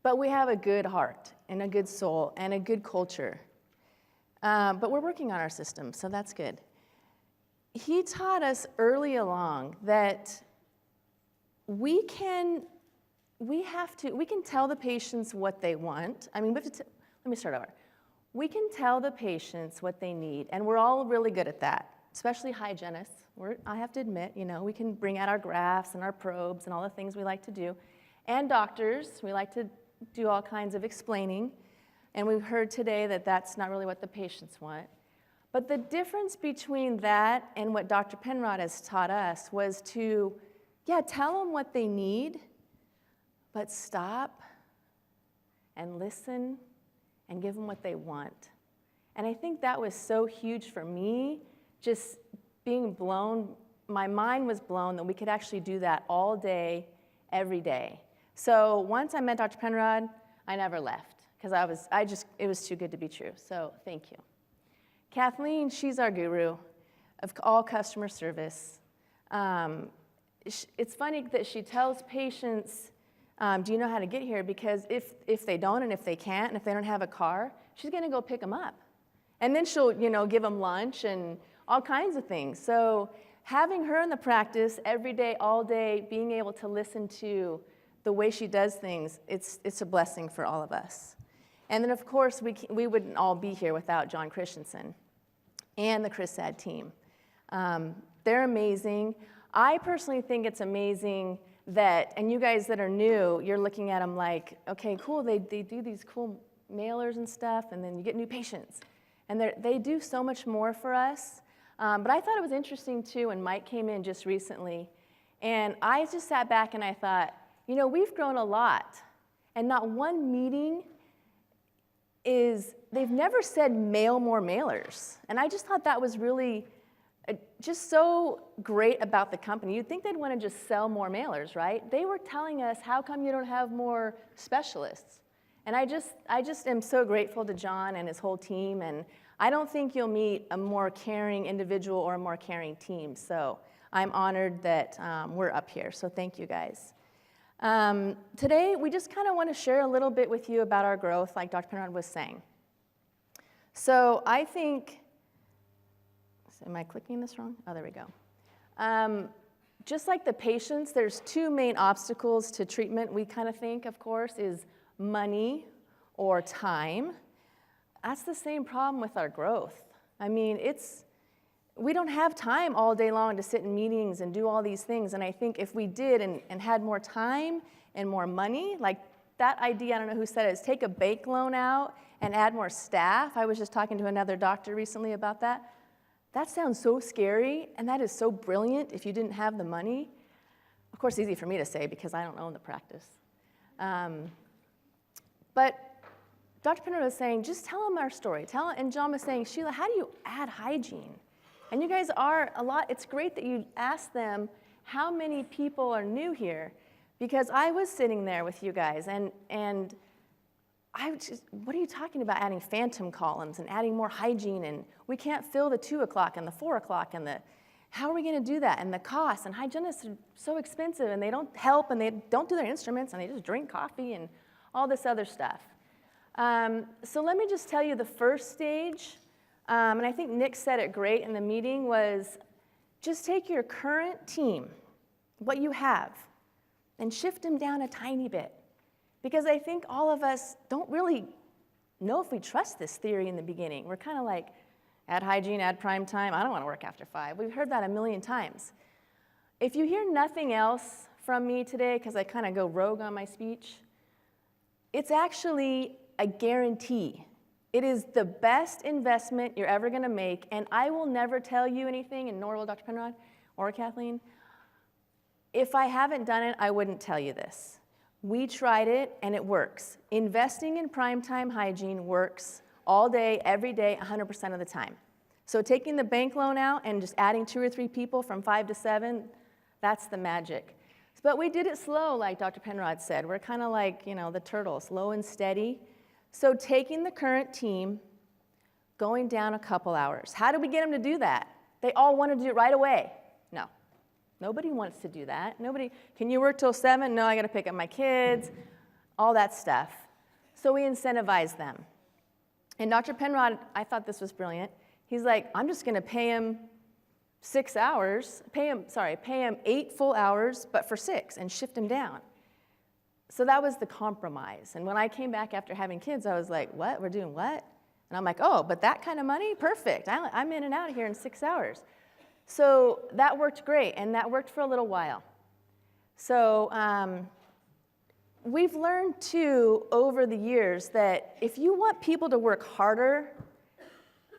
but we have a good heart and a good soul and a good culture. But we're working on our system, so that's good. He taught us early along that we can tell the patients what they want. I mean, let me start over. We can tell the patients what they need, and we're all really good at that, especially hygienists. I have to admit, we can bring out our graphs and our probes and all the things we like to do. And doctors, we like to do all kinds of explaining. And we've heard today that that's not really what the patients want. But the difference between that and what Dr. Penrod has taught us was to, tell them what they need, but stop and listen and give them what they want. And I think that was so huge for me, just being blown. My mind was blown that we could actually do that all day, every day. So once I met Dr. Penrod, I never left, because it was too good to be true. So thank you. Kathleen, she's our guru of all customer service. It's funny that she tells patients, do you know how to get here? Because if they don't and if they can't and if they don't have a car, she's going to go pick them up. And then she'll, give them lunch and all kinds of things. So having her in the practice every day, all day, being able to listen to the way she does things, it's a blessing for all of us. And then, of course, we wouldn't all be here without John Christensen and the Chrisad team. They're amazing. I personally think it's amazing that, and you guys that are new, you're looking at them like, okay, cool, they do these cool mailers and stuff, and then you get new patients. And they do so much more for us. But I thought it was interesting, too, when Mike came in just recently, and I just sat back and I thought, you know, we've grown a lot, and not one meeting they've never said mail more mailers. And I just thought that was really just so great about the company. You'd think they'd want to just sell more mailers, right? They were telling us, how come you don't have more specialists? And I just am so grateful to John and his whole team, and I don't think you'll meet a more caring individual or a more caring team. So I'm honored that we're up here, so thank you guys. Today, we just kind of want to share a little bit with you about our growth, like Dr. Penrod was saying. So I think, am I clicking this wrong? Oh, there we go. Just like the patients, there's two main obstacles to treatment, we kind of think, of course, is money or time. That's the same problem with our growth. I mean, we don't have time all day long to sit in meetings and do all these things. And I think if we did and had more time and more money, like that idea, I don't know who said it, is take a bank loan out and add more staff. I was just talking to another doctor recently about that. That sounds so scary, and that is so brilliant if you didn't have the money. Of course, easy for me to say because I don't own the practice. But Dr. Penrod was saying, just tell them our story. And John was saying, Sheila, how do you add hygiene? And you guys are a lot. It's great that you asked them how many people are new here, because I was sitting there with you guys, and I was just, what are you talking about adding phantom columns and adding more hygiene, and we can't fill the 2 o'clock and the 4 o'clock, and how are we going to do that? And the cost, and hygienists are so expensive, and they don't help, and they don't do their instruments, and they just drink coffee and all this other stuff. So let me just tell you the first stage, and I think Nick said it great in the meeting, was just take your current team, what you have, and shift them down a tiny bit. Because I think all of us don't really know if we trust this theory in the beginning. We're kind of like, add hygiene, add prime time, I don't want to work after 5. We've heard that a million times. If you hear nothing else from me today, because I kind of go rogue on my speech, it's actually a guarantee. It is the best investment you're ever going to make, and I will never tell you anything, and nor will Dr. Penrod or Kathleen. If I haven't done it, I wouldn't tell you this. We tried it, and it works. Investing in primetime hygiene works all day, every day, 100% of the time. So taking the bank loan out and just adding 2 or 3 people from 5 to 7, that's the magic. But we did it slow, like Dr. Penrod said. We're kind of like, you know, the turtle, slow and steady. So taking the current team, going down a couple hours. How do we get them to do that? They all want to do it right away. No. Nobody wants to do that. Nobody, can you work till 7? No, I got to pick up my kids, all that stuff. So we incentivize them. And Dr. Penrod, I thought this was brilliant. He's like, I'm just going to pay him 6 hours, pay him 8 full hours, but for 6, and shift him down. So that was the compromise. And when I came back after having kids, I was like, what? We're doing what? And I'm like, oh, but that kind of money? Perfect. I'm in and out of here in 6 hours. So that worked great, and that worked for a little while. So we've learned, too, over the years that if you want people to work harder,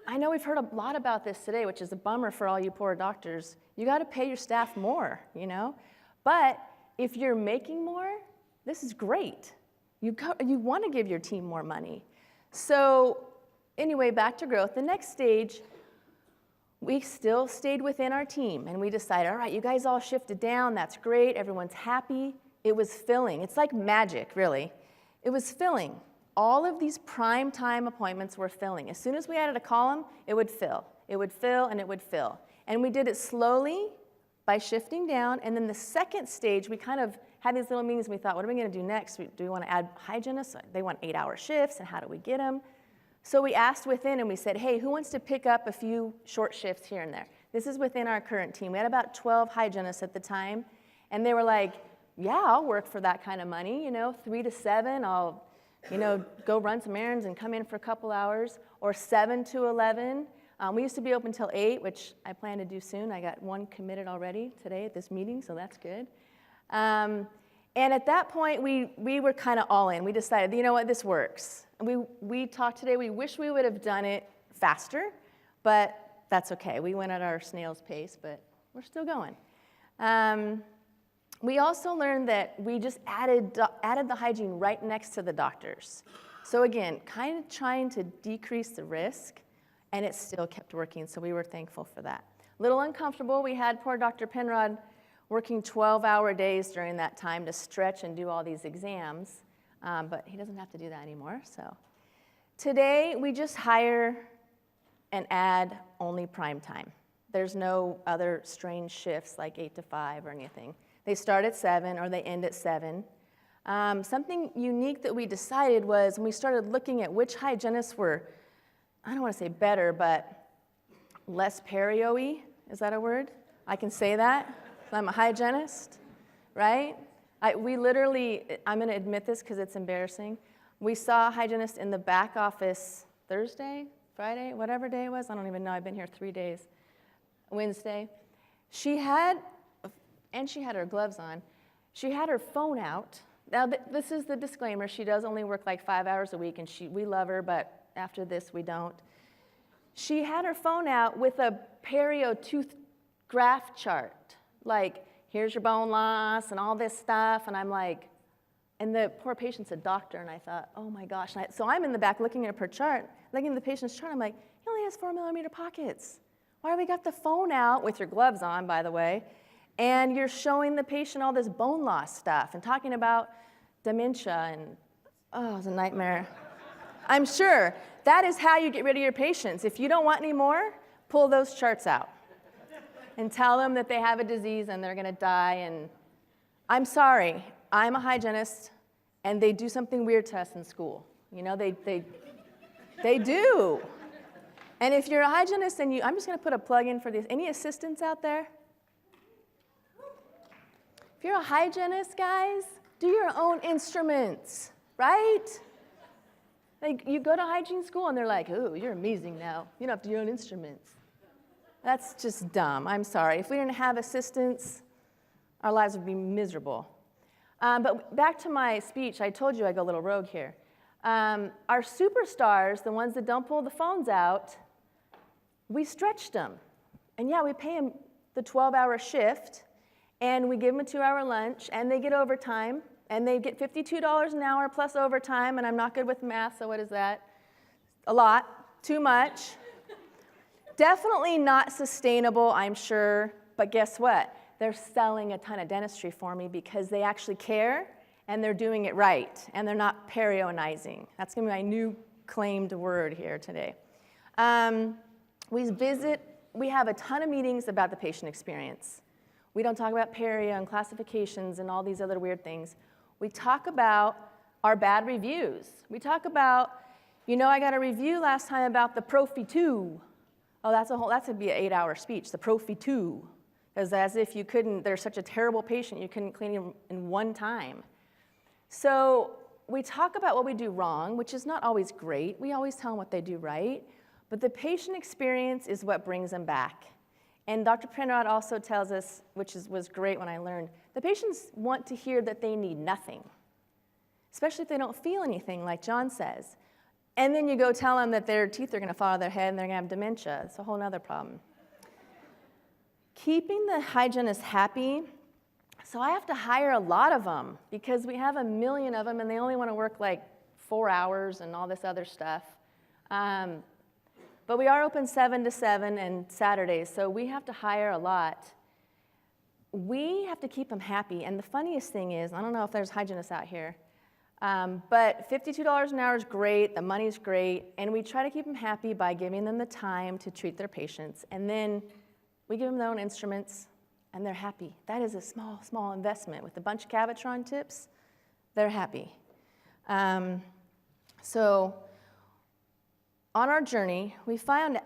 I know we've heard a lot about this today, which is a bummer for all you poor doctors. You got to pay your staff more, you know? But if you're making more, this is great. You want to give your team more money. So anyway, back to growth. The next stage, we still stayed within our team, and we decided, all right, you guys all shifted down. That's great. Everyone's happy. It was filling. It's like magic, really. It was filling. All of these prime time appointments were filling. As soon as we added a column, it would fill. It would fill, and it would fill. And we did it slowly by shifting down. And then the second stage, we kind of had these little meetings, and we thought, what are we going to do next? Do we want to add hygienists? They want 8-hour shifts, and how do we get them? So we asked within, and we said, hey, who wants to pick up a few short shifts here and there? This is within our current team. We had about 12 hygienists at the time, and they were like, yeah, I'll work for that kind of money, you know, 3 to 7, I'll, you know, go run some errands and come in for a couple hours, or 7 to 11. We used to be open till 8, which I plan to do soon. I got 1 committed already today at this meeting, so that's good. And at that point, we were kind of all in. We decided, you know what, this works. And we talked today, we wish we would have done it faster, but that's okay. We went at our snail's pace, but we're still going. We also learned that we just added the hygiene right next to the doctors. So again, kind of trying to decrease the risk, and it still kept working, so we were thankful for that. A little uncomfortable. We had poor Dr. Penrod working 12-hour days during that time to stretch and do all these exams, but he doesn't have to do that anymore. So today, we just hire and add only prime time. There's no other strange shifts like 8 to 5 or anything. They start at 7 or they end at 7. Something unique that we decided was when we started looking at which hygienists were, I don't want to say better, but less perio-y. Is that a word? I can say that. I'm a hygienist, right? We literally, I'm going to admit this because it's embarrassing. We saw a hygienist in the back office Thursday, Friday, whatever day it was. I don't even know. I've been here 3 days. Wednesday. She had her gloves on. She had her phone out. Now, this is the disclaimer. She does only work like 5 hours a week, and we love her, but after this, we don't. She had her phone out with a perio tooth graph chart. Like, here's your bone loss and all this stuff. And I'm like, and the poor patient's a doctor, and I thought, oh my gosh. So I'm in the back looking at her chart, looking at the patient's chart. I'm like, he only has 4mm pockets. Why have we got the phone out with your gloves on, by the way, and you're showing the patient all this bone loss stuff and talking about dementia and, oh, it's a nightmare. I'm sure that is how you get rid of your patients. If you don't want any more, pull those charts out and tell them that they have a disease and they're going to die. And I'm sorry, I'm a hygienist, and they do something weird to us in school. You know, they do. And if you're a hygienist and I'm just going to put a plug in for this. Any assistants out there? If you're a hygienist, guys, do your own instruments, right? Like, you go to hygiene school and they're like, oh, you're amazing now. You don't have to do your own instruments. That's just dumb. I'm sorry. If we didn't have assistants, our lives would be miserable. But back to my speech, I told you I go a little rogue here. Our superstars, the ones that don't pull the phones out, we stretched them. And yeah, we pay them the 12-hour shift, and we give them a 2-hour lunch, and they get overtime, and they get $52 an hour plus overtime, and I'm not good with math, so what is that? A lot, too much. Definitely not sustainable, I'm sure, but guess what? They're selling a ton of dentistry for me because they actually care, and they're doing it right, and they're not perionizing. That's going to be my new claimed word here today. We have a ton of meetings about the patient experience. We don't talk about perio and classifications and all these other weird things. We talk about our bad reviews. We talk about, you know, I got a review last time about the Prophy 2. Oh, that would be an 8-hour speech, the Prophy 2. Because as if you couldn't, they're such a terrible patient, you couldn't clean them in one time. So we talk about what we do wrong, which is not always great. We always tell them what they do right. But the patient experience is what brings them back. And Dr. Penrod also tells us, which was great when I learned, the patients want to hear that they need nothing, especially if they don't feel anything, like John says. And then you go tell them that their teeth are going to fall out of their head and they're going to have dementia. It's a whole other problem. Keeping the hygienist happy, so I have to hire a lot of them because we have 1 million of them and they only want to work like 4 hours and all this other stuff. But we are open 7 to 7 and Saturdays, so we have to hire a lot. We have to keep them happy, and the funniest thing is, I don't know if there's hygienists out here, but $52 an hour is great, the money's great, and we try to keep them happy by giving them the time to treat their patients, and then we give them their own instruments, and they're happy. That is a small, small investment. With a bunch of Cavitron tips, they're happy. So on our journey, we found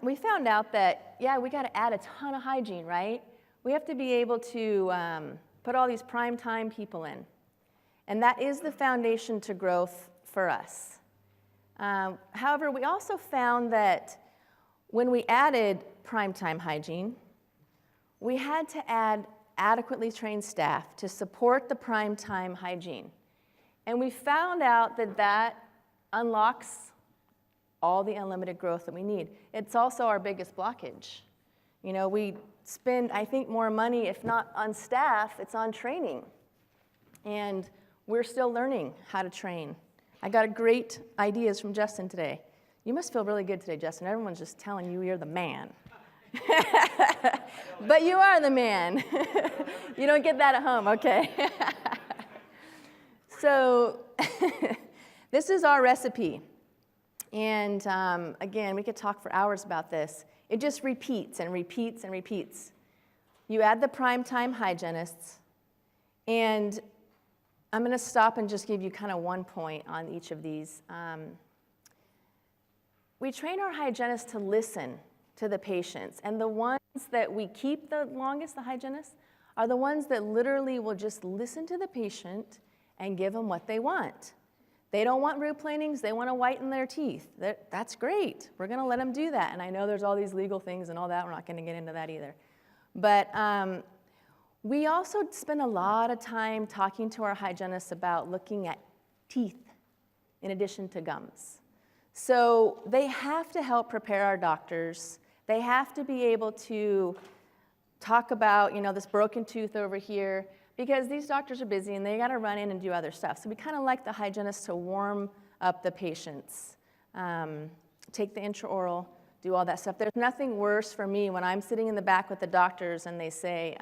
out that, yeah, we got to add a ton of hygiene, right? We have to be able to put all these prime time people in. And that is the foundation to growth for us. However, we also found that when we added prime time hygiene, we had to add adequately trained staff to support the prime time hygiene. And we found out that that unlocks all the unlimited growth that we need. It's also our biggest blockage. You know, we spend, I think, more money, if not on staff, it's on training. And we're still learning how to train. I got great ideas from Justin today. You must feel really good today, Justin. Everyone's just telling you you're the man. But you are the man. You don't get that at home, okay? So this is our recipe. And again, we could talk for hours about this. It just repeats and repeats and repeats. You add the primetime hygienists, and I'm going to stop and just give you kind of one point on each of these. We train our hygienists to listen to the patients, and the ones that we keep the longest, the hygienists, are the ones that literally will just listen to the patient and give them what they want. They don't want root planings, they want to whiten their teeth. That's great. We're going to let them do that. And I know there's all these legal things and all that. We're not going to get into that either. But we also spend a lot of time talking to our hygienists about looking at teeth in addition to gums. So they have to help prepare our doctors. They have to be able to talk about, you know, this broken tooth over here, because these doctors are busy and they got to run in and do other stuff. So we kind of like the hygienists to warm up the patients, take the intraoral, do all that stuff. There's nothing worse for me when I'm sitting in the back with the doctors and they say,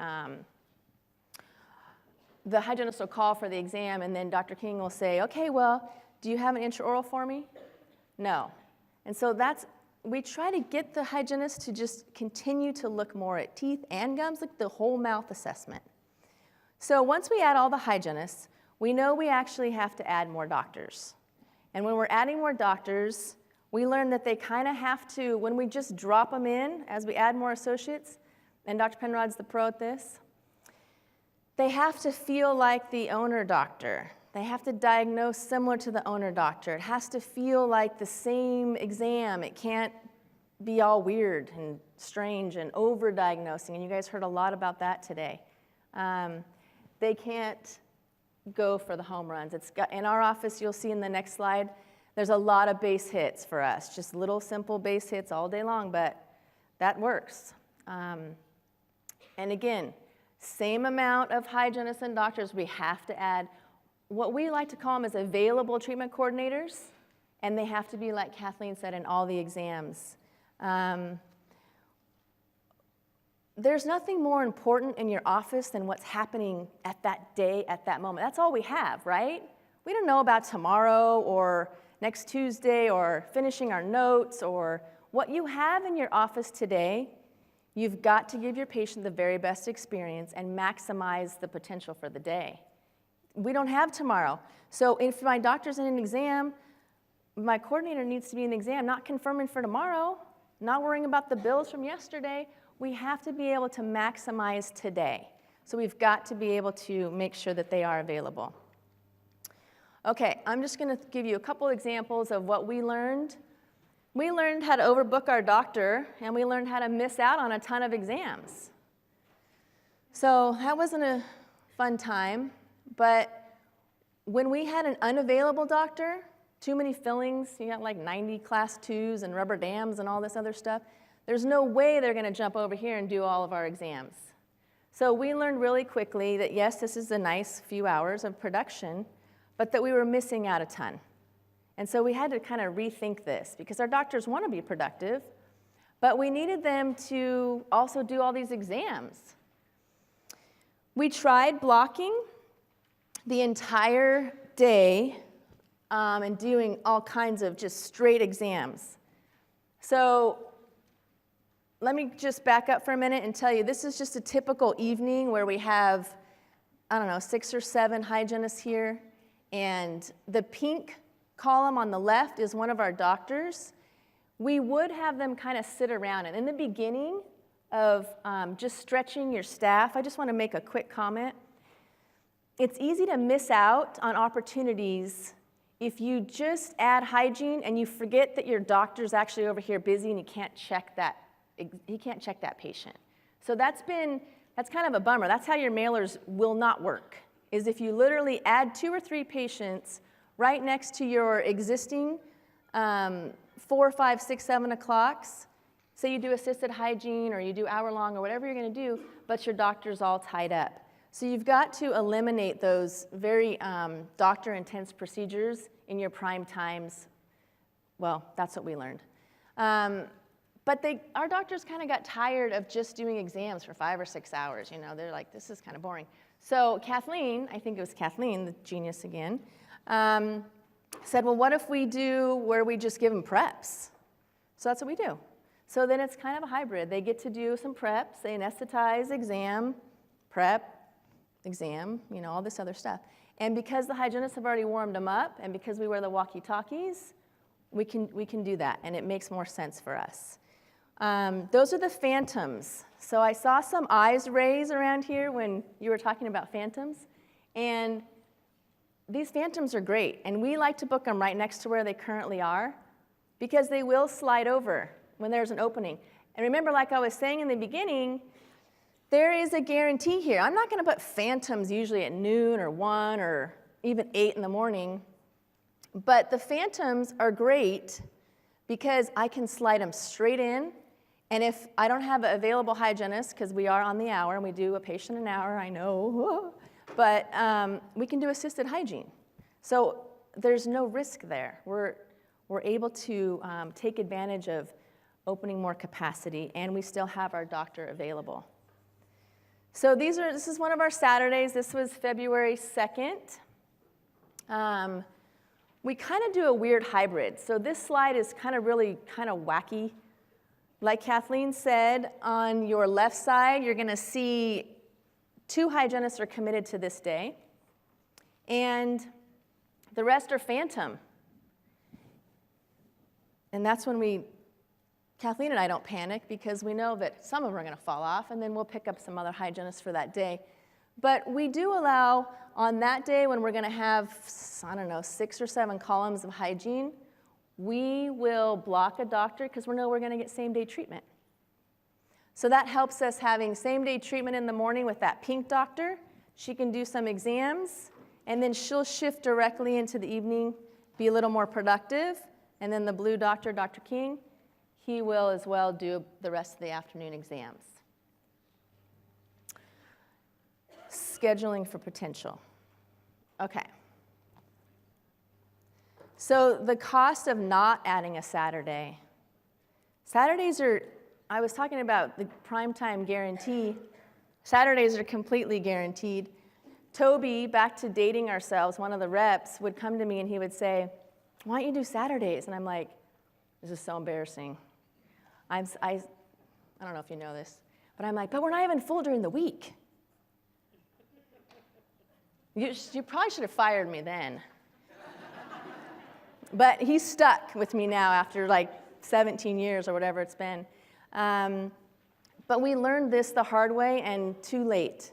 the hygienist will call for the exam, and then Dr. King will say, okay, well, do you have an intraoral for me? No. And so we try to get the hygienist to just continue to look more at teeth and gums, like the whole mouth assessment. So once we add all the hygienists, we know we actually have to add more doctors. And when we're adding more doctors, we learn that they kind of have to, when we just drop them in, as we add more associates, and Dr. Penrod's the pro at this, they have to feel like the owner doctor. They have to diagnose similar to the owner doctor. It has to feel like the same exam. It can't be all weird and strange and over-diagnosing, and you guys heard a lot about that today. They can't go for the home runs. In our office, you'll see in the next slide, there's a lot of base hits for us, just little simple base hits all day long, but that works. And again, same amount of hygienists and doctors, we have to add what we like to call them as available treatment coordinators, and they have to be, like Kathleen said, in all the exams. There's nothing more important in your office than what's happening at that day, at that moment. That's all we have, right? We don't know about tomorrow or next Tuesday or finishing our notes or what you have in your office today. You've got to give your patient the very best experience and maximize the potential for the day. We don't have tomorrow. So if my doctor's in an exam, my coordinator needs to be in the exam, not confirming for tomorrow, not worrying about the bills from yesterday. We have to be able to maximize today. So we've got to be able to make sure that they are available. Okay, I'm just going to give you a couple examples of what we learned. We learned how to overbook our doctor, and we learned how to miss out on a ton of exams. So that wasn't a fun time, but when we had an unavailable doctor, too many fillings, you got like 90 class 2s and rubber dams and all this other stuff, there's no way they're going to jump over here and do all of our exams. So we learned really quickly that yes, this is a nice few hours of production, but that we were missing out a ton. And so we had to kind of rethink this because our doctors want to be productive, but we needed them to also do all these exams. We tried blocking the entire day and doing all kinds of just straight exams. So let me just back up for a minute and tell you, this is just a typical evening where we have, 6 or 7 hygienists here, and the pink column on the left is one of our doctors. We would have them kind of sit around, and in the beginning of just stretching your staff, I just want to make a quick comment. It's easy to miss out on opportunities if you just add hygiene and you forget that your doctor's actually over here busy and he can't check that patient. So that's been That's kind of a bummer. That's how your mailers will not work, is if you literally add 2 or 3 patients right next to your existing 4, 5, 6, 7 o'clocks. Say you do assisted hygiene or you do hour-long or whatever you're going to do, but your doctor's all tied up. So you've got to eliminate those very doctor-intense procedures in your prime times. Well, that's what we learned. But our doctors kind of got tired of just doing exams for 5 or 6 hours. You know, they're like, this is kind of boring. So Kathleen, I think it was Kathleen, the genius again, said, well, what if we do where we just give them preps? So that's what we do. So then it's kind of a hybrid. They get to do some preps. They anesthetize, exam, prep, exam, you know, all this other stuff. And because the hygienists have already warmed them up, and because we wear the walkie-talkies, we can do that, and it makes more sense for us. Those are the phantoms. So I saw some eyes raise around here when you were talking about phantoms, and these phantoms are great, and we like to book them right next to where they currently are, because they will slide over when there's an opening. And remember, like I was saying in the beginning, there is a guarantee here. I'm not going to put phantoms usually at noon or 1 or even 8 in the morning, but the phantoms are great because I can slide them straight in, and if I don't have an available hygienist, because we are on the hour and we do a patient an hour, I know, but we can do assisted hygiene. So there's no risk there. We're able to take advantage of opening more capacity, and we still have our doctor available. So this is one of our Saturdays. This was February 2nd. We kind of do a weird hybrid. So this slide is really kind of wacky. Like Kathleen said, on your left side, you're going to see 2 hygienists are committed to this day, and the rest are phantom. And that's when Kathleen and I don't panic, because we know that some of them are going to fall off, and then we'll pick up some other hygienists for that day. But we do allow, on that day when we're going to have, I don't know, 6 or 7 columns of hygiene, we will block a doctor because we know we're going to get same-day treatment. So that helps us having same-day treatment in the morning with that pink doctor. She can do some exams, and then she'll shift directly into the evening, be a little more productive. And then the blue doctor, Dr. King, he will as well do the rest of the afternoon exams. Scheduling for potential. Okay. So the cost of not adding a Saturday. Saturdays are, I was talking about the primetime guarantee. Saturdays are completely guaranteed. Toby, back to dating ourselves, one of the reps, would come to me and he would say, why don't you do Saturdays? And I'm like, this is so embarrassing. I don't know if you know this, but I'm like, but we're not even full during the week. You probably should have fired me then. But he's stuck with me now after like 17 years or whatever it's been. But we learned this the hard way and too late.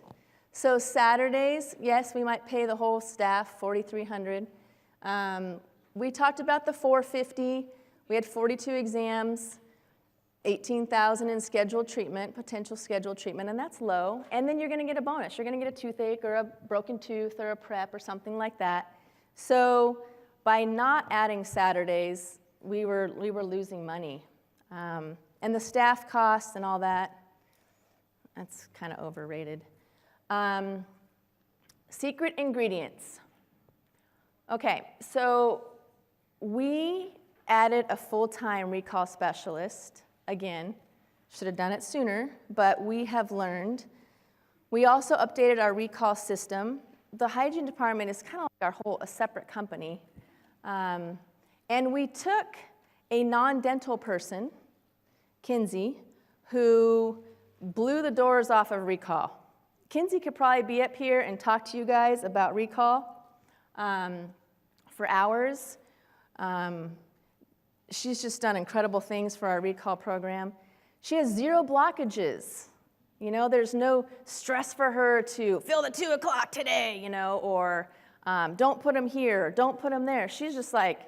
So Saturdays, yes, we might pay the whole staff $4,300. We talked about the $450. We had 42 exams, $18,000 in scheduled treatment, potential scheduled treatment, and that's low. And then you're going to get a bonus. You're going to get a toothache or a broken tooth or a prep or something like that. So by not adding Saturdays, we were losing money. And the staff costs and all that, that's kind of overrated. Secret ingredients. Okay, so we added a full-time recall specialist. Again, should have done it sooner, but we have learned. We also updated our recall system. The hygiene department is kind of like a separate company. And we took a non-dental person, Kinsey, who blew the doors off of recall. Kinsey could probably be up here and talk to you guys about recall for hours. She's just done incredible things for our recall program. She has 0 blockages. You know, there's no stress for her to fill the 2 o'clock today, you know, or don't put them here, or don't put them there. She's just like,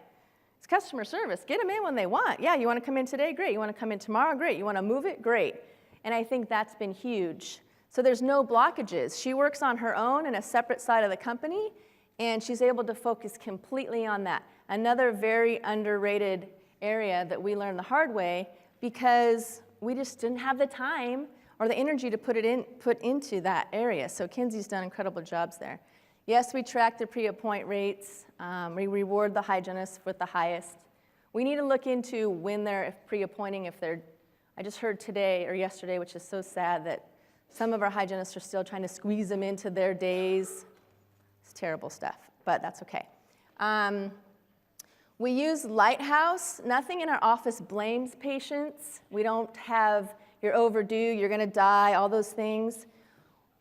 it's customer service. Get them in when they want. Yeah, you want to come in today? Great. You want to come in tomorrow? Great. You want to move it? Great. And I think that's been huge. So there's no blockages. She works on her own in a separate side of the company, and she's able to focus completely on that. Another very underrated area that we learned the hard way because we just didn't have the time or the energy to put into that area. So Kinsey's done incredible jobs there. Yes, we track the pre-appoint rates. We reward the hygienists with the highest. We need to look into when they're pre-appointing, I just heard today or yesterday, which is so sad, that some of our hygienists are still trying to squeeze them into their days. It's terrible stuff, but that's okay. We use Lighthouse. Nothing in our office blames patients. We don't have, you're overdue, you're gonna die, all those things.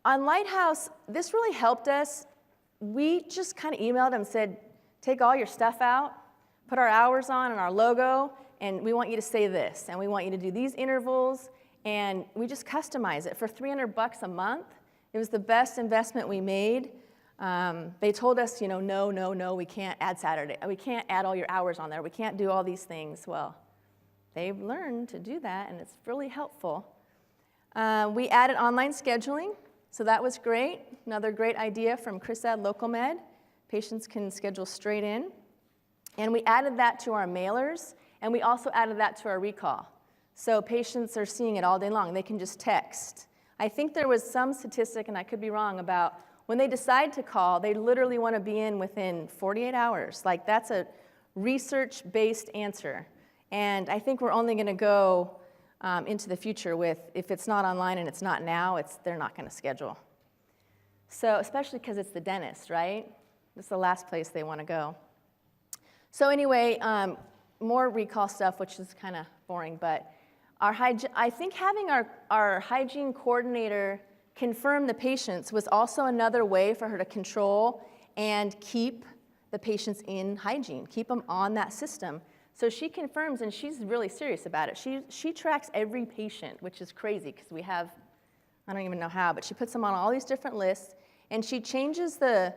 On Lighthouse, this really helped us. We just kind of emailed them and said, take all your stuff out, put our hours on and our logo, and we want you to say this, and we want you to do these intervals, and we just customize it for $300 a month. It was the best investment we made. They told us, no, we can't add Saturday. We can't add all your hours on there. We can't do all these things. Well, they've learned to do that, and it's really helpful. We added online scheduling, so that was great. Another great idea from Chrisad Local Med. Patients can schedule straight in. And we added that to our mailers, and we also added that to our recall. So patients are seeing it all day long. They can just text. I think there was some statistic, and I could be wrong, about when they decide to call, they literally want to be in within 48 hours. Like, that's a research-based answer. And I think we're only going to go into the future with, if it's not online and it's not now, they're not going to schedule. So, especially because it's the dentist, right? It's the last place they want to go. So anyway, more recall stuff, which is kind of boring, but I think having our hygiene coordinator confirm the patients was also another way for her to control and keep the patients in hygiene, keep them on that system. So she confirms, and she's really serious about it. She tracks every patient, which is crazy because we have, I don't even know how, but she puts them on all these different lists, and she changes the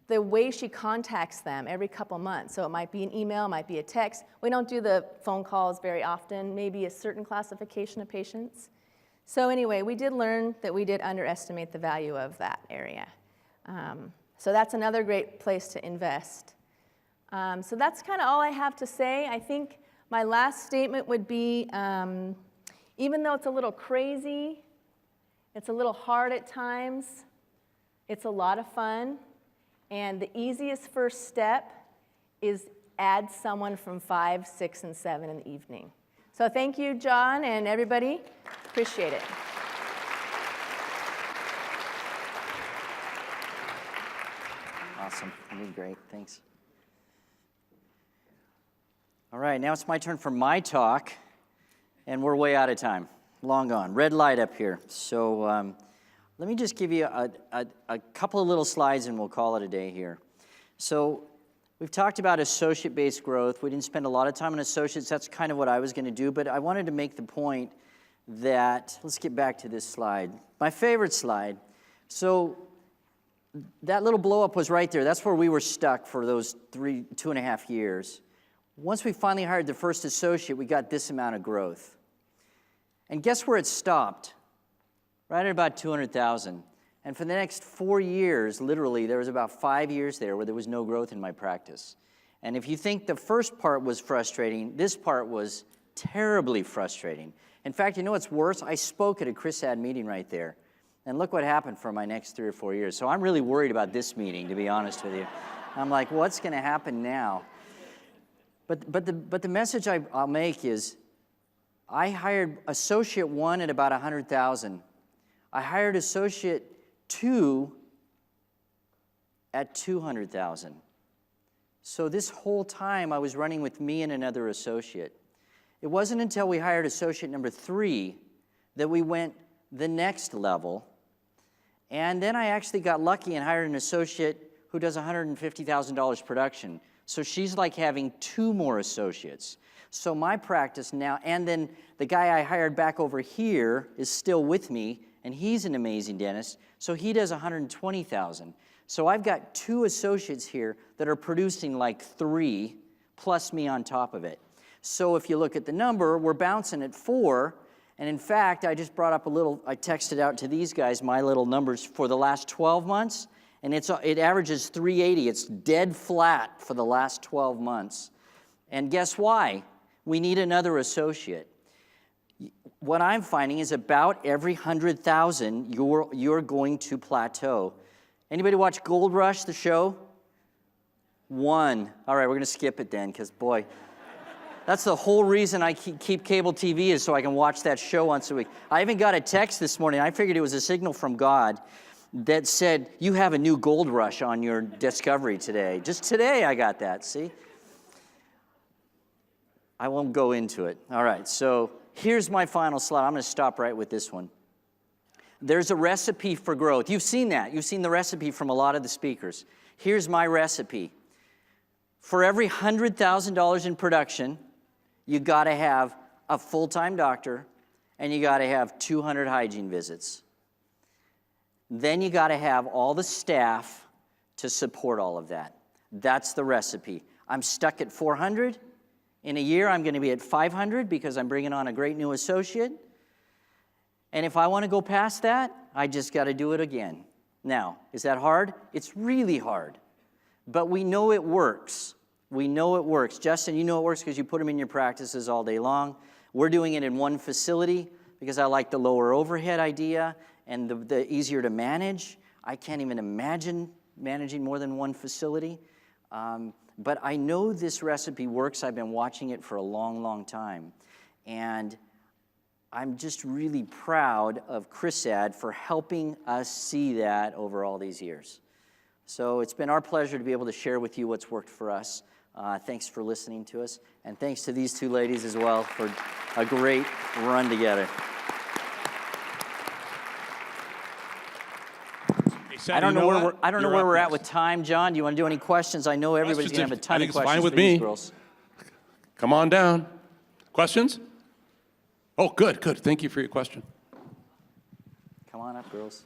way she contacts them every couple months. So it might be an email, it might be a text. We don't do the phone calls very often, maybe a certain classification of patients. So anyway, we did learn that we did underestimate the value of that area. So that's another great place to invest. So that's kind of all I have to say. I think my last statement would be, even though it's a little crazy, it's a little hard at times, it's a lot of fun. And the easiest first step is add someone from 5, 6, and 7 in the evening. So thank you, John, and everybody. Appreciate it. Awesome. You did great. Thanks. All right, now it's my turn for my talk, and we're way out of time. Long gone. Red light up here. So let me just give you a couple of little slides, and we'll call it a day here. So we've talked about associate-based growth. We didn't spend a lot of time on associates. That's kind of what I was going to do, but I wanted to make the point that, let's get back to this slide. My favorite slide. So that little blow-up was right there. That's where we were stuck for those 2.5 years. Once we finally hired the first associate, we got this amount of growth. And guess where it stopped? Right at about 200,000. And for the next 4 years, literally, there was about 5 years there where there was no growth in my practice. And if you think the first part was frustrating, this part was terribly frustrating. In fact, you know what's worse? I spoke at a Chrisad meeting right there. And look what happened for my next 3 or 4 years. So I'm really worried about this meeting, to be honest with you. I'm like, what's going to happen now? But the message I'll make is, I hired associate 1 at about 100,000. I hired associate 2 at 200,000. So this whole time I was running with me and another associate. It wasn't until we hired associate number 3 that we went the next level. And then I actually got lucky and hired an associate who does $150,000 production. So she's like having 2 more associates. So my practice now, and then the guy I hired back over here is still with me, and he's an amazing dentist, so he does $120,000. So I've got 2 associates here that are producing like 3, plus me on top of it. So if you look at the number, we're bouncing at 4, And in fact, I just brought up I texted out to these guys my little numbers for the last 12 months, and it averages 380. It's dead flat for the last 12 months. And guess why? We need another associate. What I'm finding is about every 100,000, you're going to plateau. Anybody watch Gold Rush, the show? 1. All right, we're going to skip it then, because boy, that's the whole reason I keep cable TV is so I can watch that show once a week. I even got a text this morning. I figured it was a signal from God that said, you have a new Gold Rush on your Discovery today. Just today I got that, see? I won't go into it. All right, so here's my final slide. I'm going to stop right with this one. There's a recipe for growth. You've seen that. You've seen the recipe from a lot of the speakers. Here's my recipe. For every $100,000 in production, you got to have a full-time doctor, and you got to have 200 hygiene visits. Then you got to have all the staff to support all of that. That's the recipe. I'm stuck at 400. In a year, I'm going to be at 500 because I'm bringing on a great new associate. And if I want to go past that, I just got to do it again. Now, is that hard? It's really hard. But we know it works. We know it works. Justin, you know it works because you put them in your practices all day long. We're doing it in one facility because I like the lower overhead idea and the easier to manage. I can't even imagine managing more than one facility. But I know this recipe works. I've been watching it for a long, long time. And I'm just really proud of Chrisad for helping us see that over all these years. So it's been our pleasure to be able to share with you what's worked for us. Thanks for listening to us. And thanks to these two ladies as well for a great run together. I don't know where we're at with time, John. Do you want to do any questions? I know everybody's going to have a ton of questions for these girls. Come on down. Questions? Oh, good. Thank you for your question. Come on up, girls.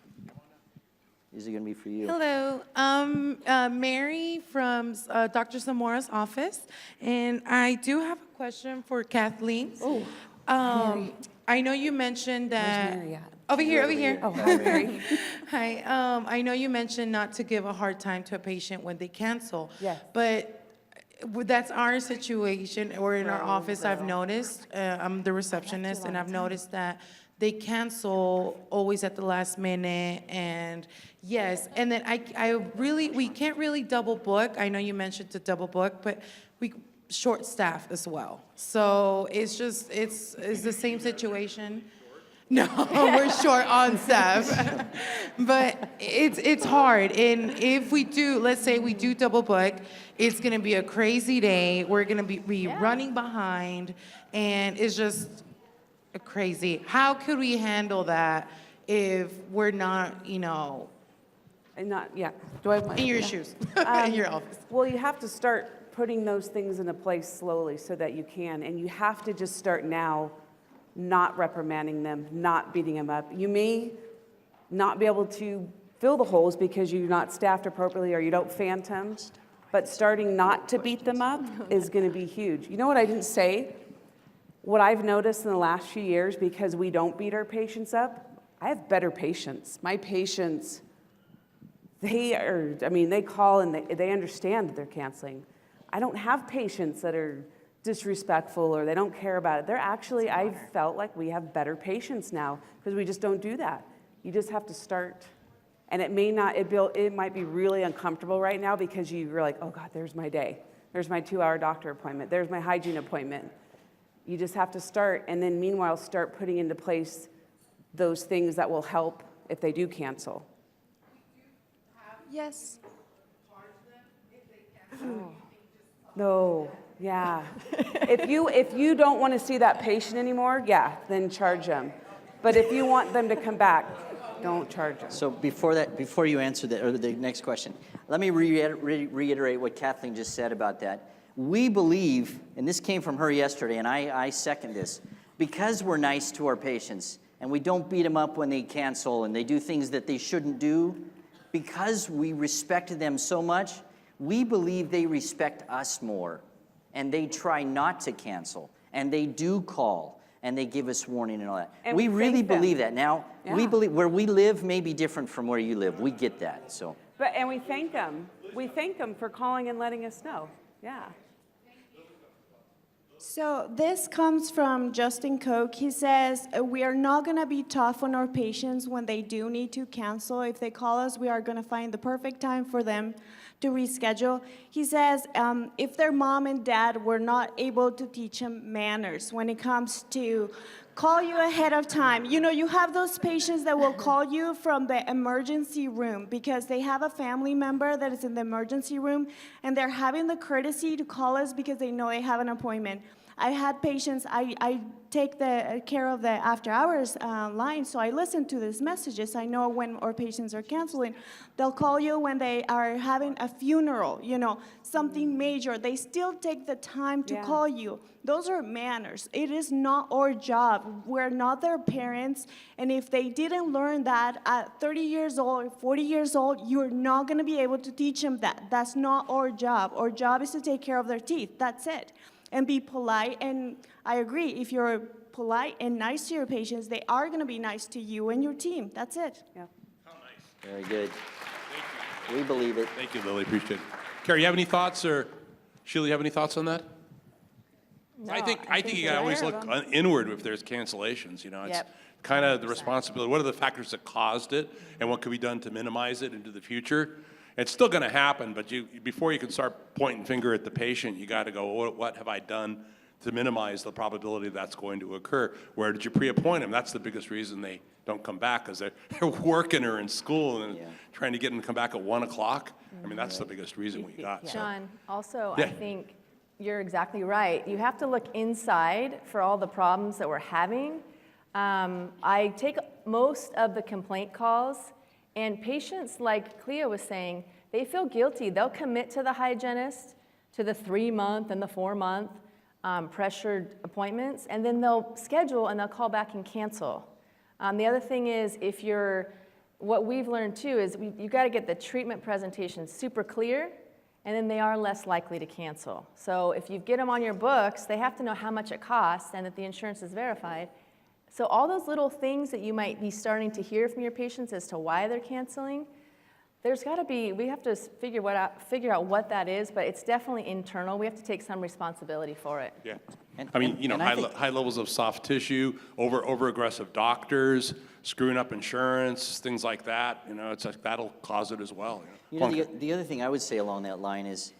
These are going to be for you. Hello, Mary from Dr. Zamora's office, and I do have a question for Kathleen. Oh, I know you mentioned that. Where's Mary at? Over here. Oh, hi, Mary. Hi. I know you mentioned not to give a hard time to a patient when they cancel. Yes. But that's our situation, or in our office, I've noticed. I'm the receptionist, and I've noticed that they cancel always at the last minute, and yes, and then we can't really double book. I know you mentioned to double book, but we short staff as well. So it's the same situation. No, we're short on staff, but it's hard. And if we do, let's say we do double book, it's gonna be a crazy day. We're gonna be running behind, and it's just crazy. How could we handle that if we're not, And do I have my, in your shoes, in your office? Well, you have to start putting those things into place slowly so that you can, and you have to just start now, not reprimanding them, not beating them up. You may not be able to fill the holes because you're not staffed appropriately or you don't phantom, but starting not to beat them up is going to be huge. You know what I didn't say? What I've noticed in the last few years, because we don't beat our patients up, I have better patients. My patients, they call and they understand that they're canceling. I don't have patients that are disrespectful or they don't care about it. They're actually, I felt like we have better patients now because we just don't do that. You just have to start. And it might be really uncomfortable right now because you're like, oh God, there's my day. There's my 2-hour doctor appointment. There's my hygiene appointment. You just have to start, and then meanwhile start putting into place those things that will help if they do cancel. Yes. No, yeah. If you don't want to see that patient anymore, yeah, then charge them. But if you want them to come back, don't charge them. So before you answer the next question, let me reiterate what Kathleen just said about that. We believe, and this came from her yesterday, and I second this, because we're nice to our patients and we don't beat them up when they cancel and they do things that they shouldn't do, because we respect them so much, we believe they respect us more, and they try not to cancel, and they do call. and they give us warning and all that. And we we really thank them. believe that. Now, we Yeah. believe where we live may be different from where you live. We get that, so. And we thank them. We thank them for calling and letting us know. Yeah. So this comes from Justin Koch. He says, we are not going to be tough on our patients when they do need to cancel. If they call us, we are going to find the perfect time for them to reschedule. He says, if their mom and dad were not able to teach them manners when it comes to call you ahead of time. You know, you have those patients that will call you from the emergency room because they have a family member that is in the emergency room, and they're having the courtesy to call us because they know they have an appointment. I had patients, I take the care of the after hours line, so I listen to these messages. I know when our patients are canceling. They'll call you when they are having a funeral, you know, something major. They still take the time to call you. Those are manners. It is not our job. We're not their parents, and if they didn't learn that at 30 years old or 40 years old, you're not gonna be able to teach them that. That's not our job. Our job is to take care of their teeth. That's it. And be polite, and I agree, if you're polite and nice to your patients, they are going to be nice to you and your team. That's it. Yeah. Very good. We believe it. Thank you, Lily. Appreciate it. Carey, you have any thoughts, or Sheila, you have any thoughts on that? No, I think you you're gotta always aware look of 'em. inward if there's cancellations. You know, it's Yep. kind of the responsibility. What are the factors that caused it, and what could be done to minimize it into the future? It's still going to happen, but before you can start pointing finger at the patient, you got to go, what have I done to minimize the probability that's going to occur? Where did you pre-appoint them? That's the biggest reason they don't come back, because they're working or in school and trying to get them to come back at 1 o'clock. I mean, that's the biggest reason we got. So. John, also, Yeah. I think you're exactly right. You have to look inside for all the problems that we're having. I take most of the complaint calls, and patients, like Cleo was saying, they feel guilty. They'll commit to the hygienist, to the 3-month and the 4-month pressured appointments, and then they'll schedule and they'll call back and cancel. The other thing is, what we've learned too is you've got to get the treatment presentation super clear, and then they are less likely to cancel. So if you get them on your books, they have to know how much it costs and that the insurance is verified. So all those little things that you might be starting to hear from your patients as to why they're canceling, there's got to be, we have to figure out what that is, but it's definitely internal. We have to take some responsibility for it. Yeah. And- I mean, and- you know, and I think- high levels of soft tissue, over-aggressive doctors, screwing up insurance, things like that. You know, it's like that'll cause it as well. You know, the other thing I would say along that line is,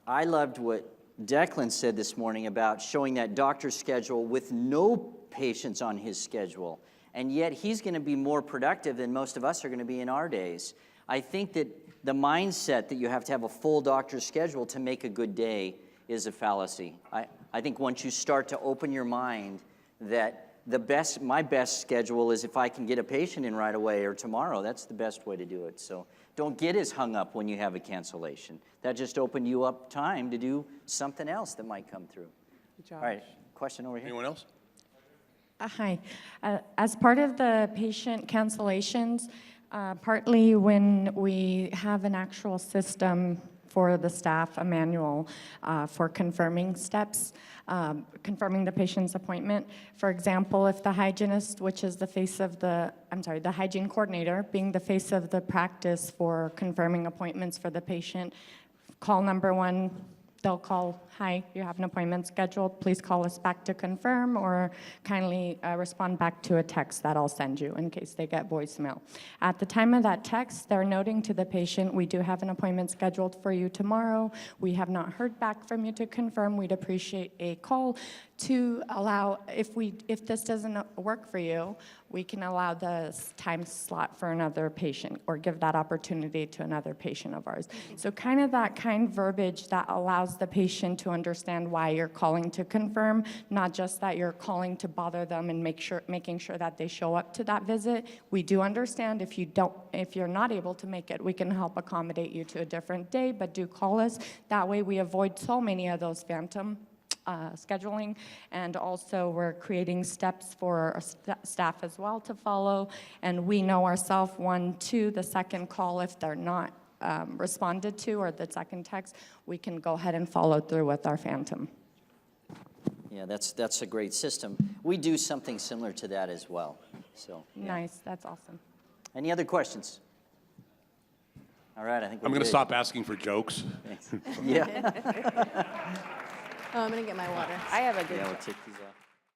I loved what Declan said this morning about showing that doctor's schedule with no patients on his schedule, and yet he's going to be more productive than most of us are going to be in our days. I think that the mindset that you have to have a full doctor's schedule to make a good day is a fallacy. I think once you start to open your mind that my best schedule is if I can get a patient in right away or tomorrow, that's the best way to do it. So don't get as hung up when you have a cancellation. That just opened you up time to do something else that might come through. Good job. All right, question over here. Anyone else? Hi. As part of the patient cancellations, partly when we have an actual system for the staff, a manual for confirming steps, confirming the patient's appointment. For example, if the hygienist, which is the hygiene coordinator, being the face of the practice for confirming appointments for the patient, call number 1, they'll call, hi, you have an appointment scheduled, please call us back to confirm, or kindly respond back to a text that I'll send you in case they get voicemail. At the time of that text, they're noting to the patient, we do have an appointment scheduled for you tomorrow. We have not heard back from you to confirm. We'd appreciate a call to allow, if this doesn't work for you, we can allow the time slot for another patient or give that opportunity to another patient of ours. So kind of that kind verbiage that allows the patient to understand why you're calling to confirm, not just that you're calling to bother them and making sure that they show up to that visit. We do understand if you're not able to make it, we can help accommodate you to a different day, but do call us. That way we avoid so many of those phantom scheduling, and also we're creating steps for our staff as well to follow, and we know ourselves, 1, 2, the second call, if they're not responded to, or the second text, we can go ahead and follow through with our phantom. Yeah, that's a great system. We do something similar to that as well. So, yeah. Nice, that's awesome. Any other questions? All right, I think we're I'm going to good. stop asking for jokes. Yeah. Oh, I'm gonna get my water. I have a good Yeah, we'll take these off.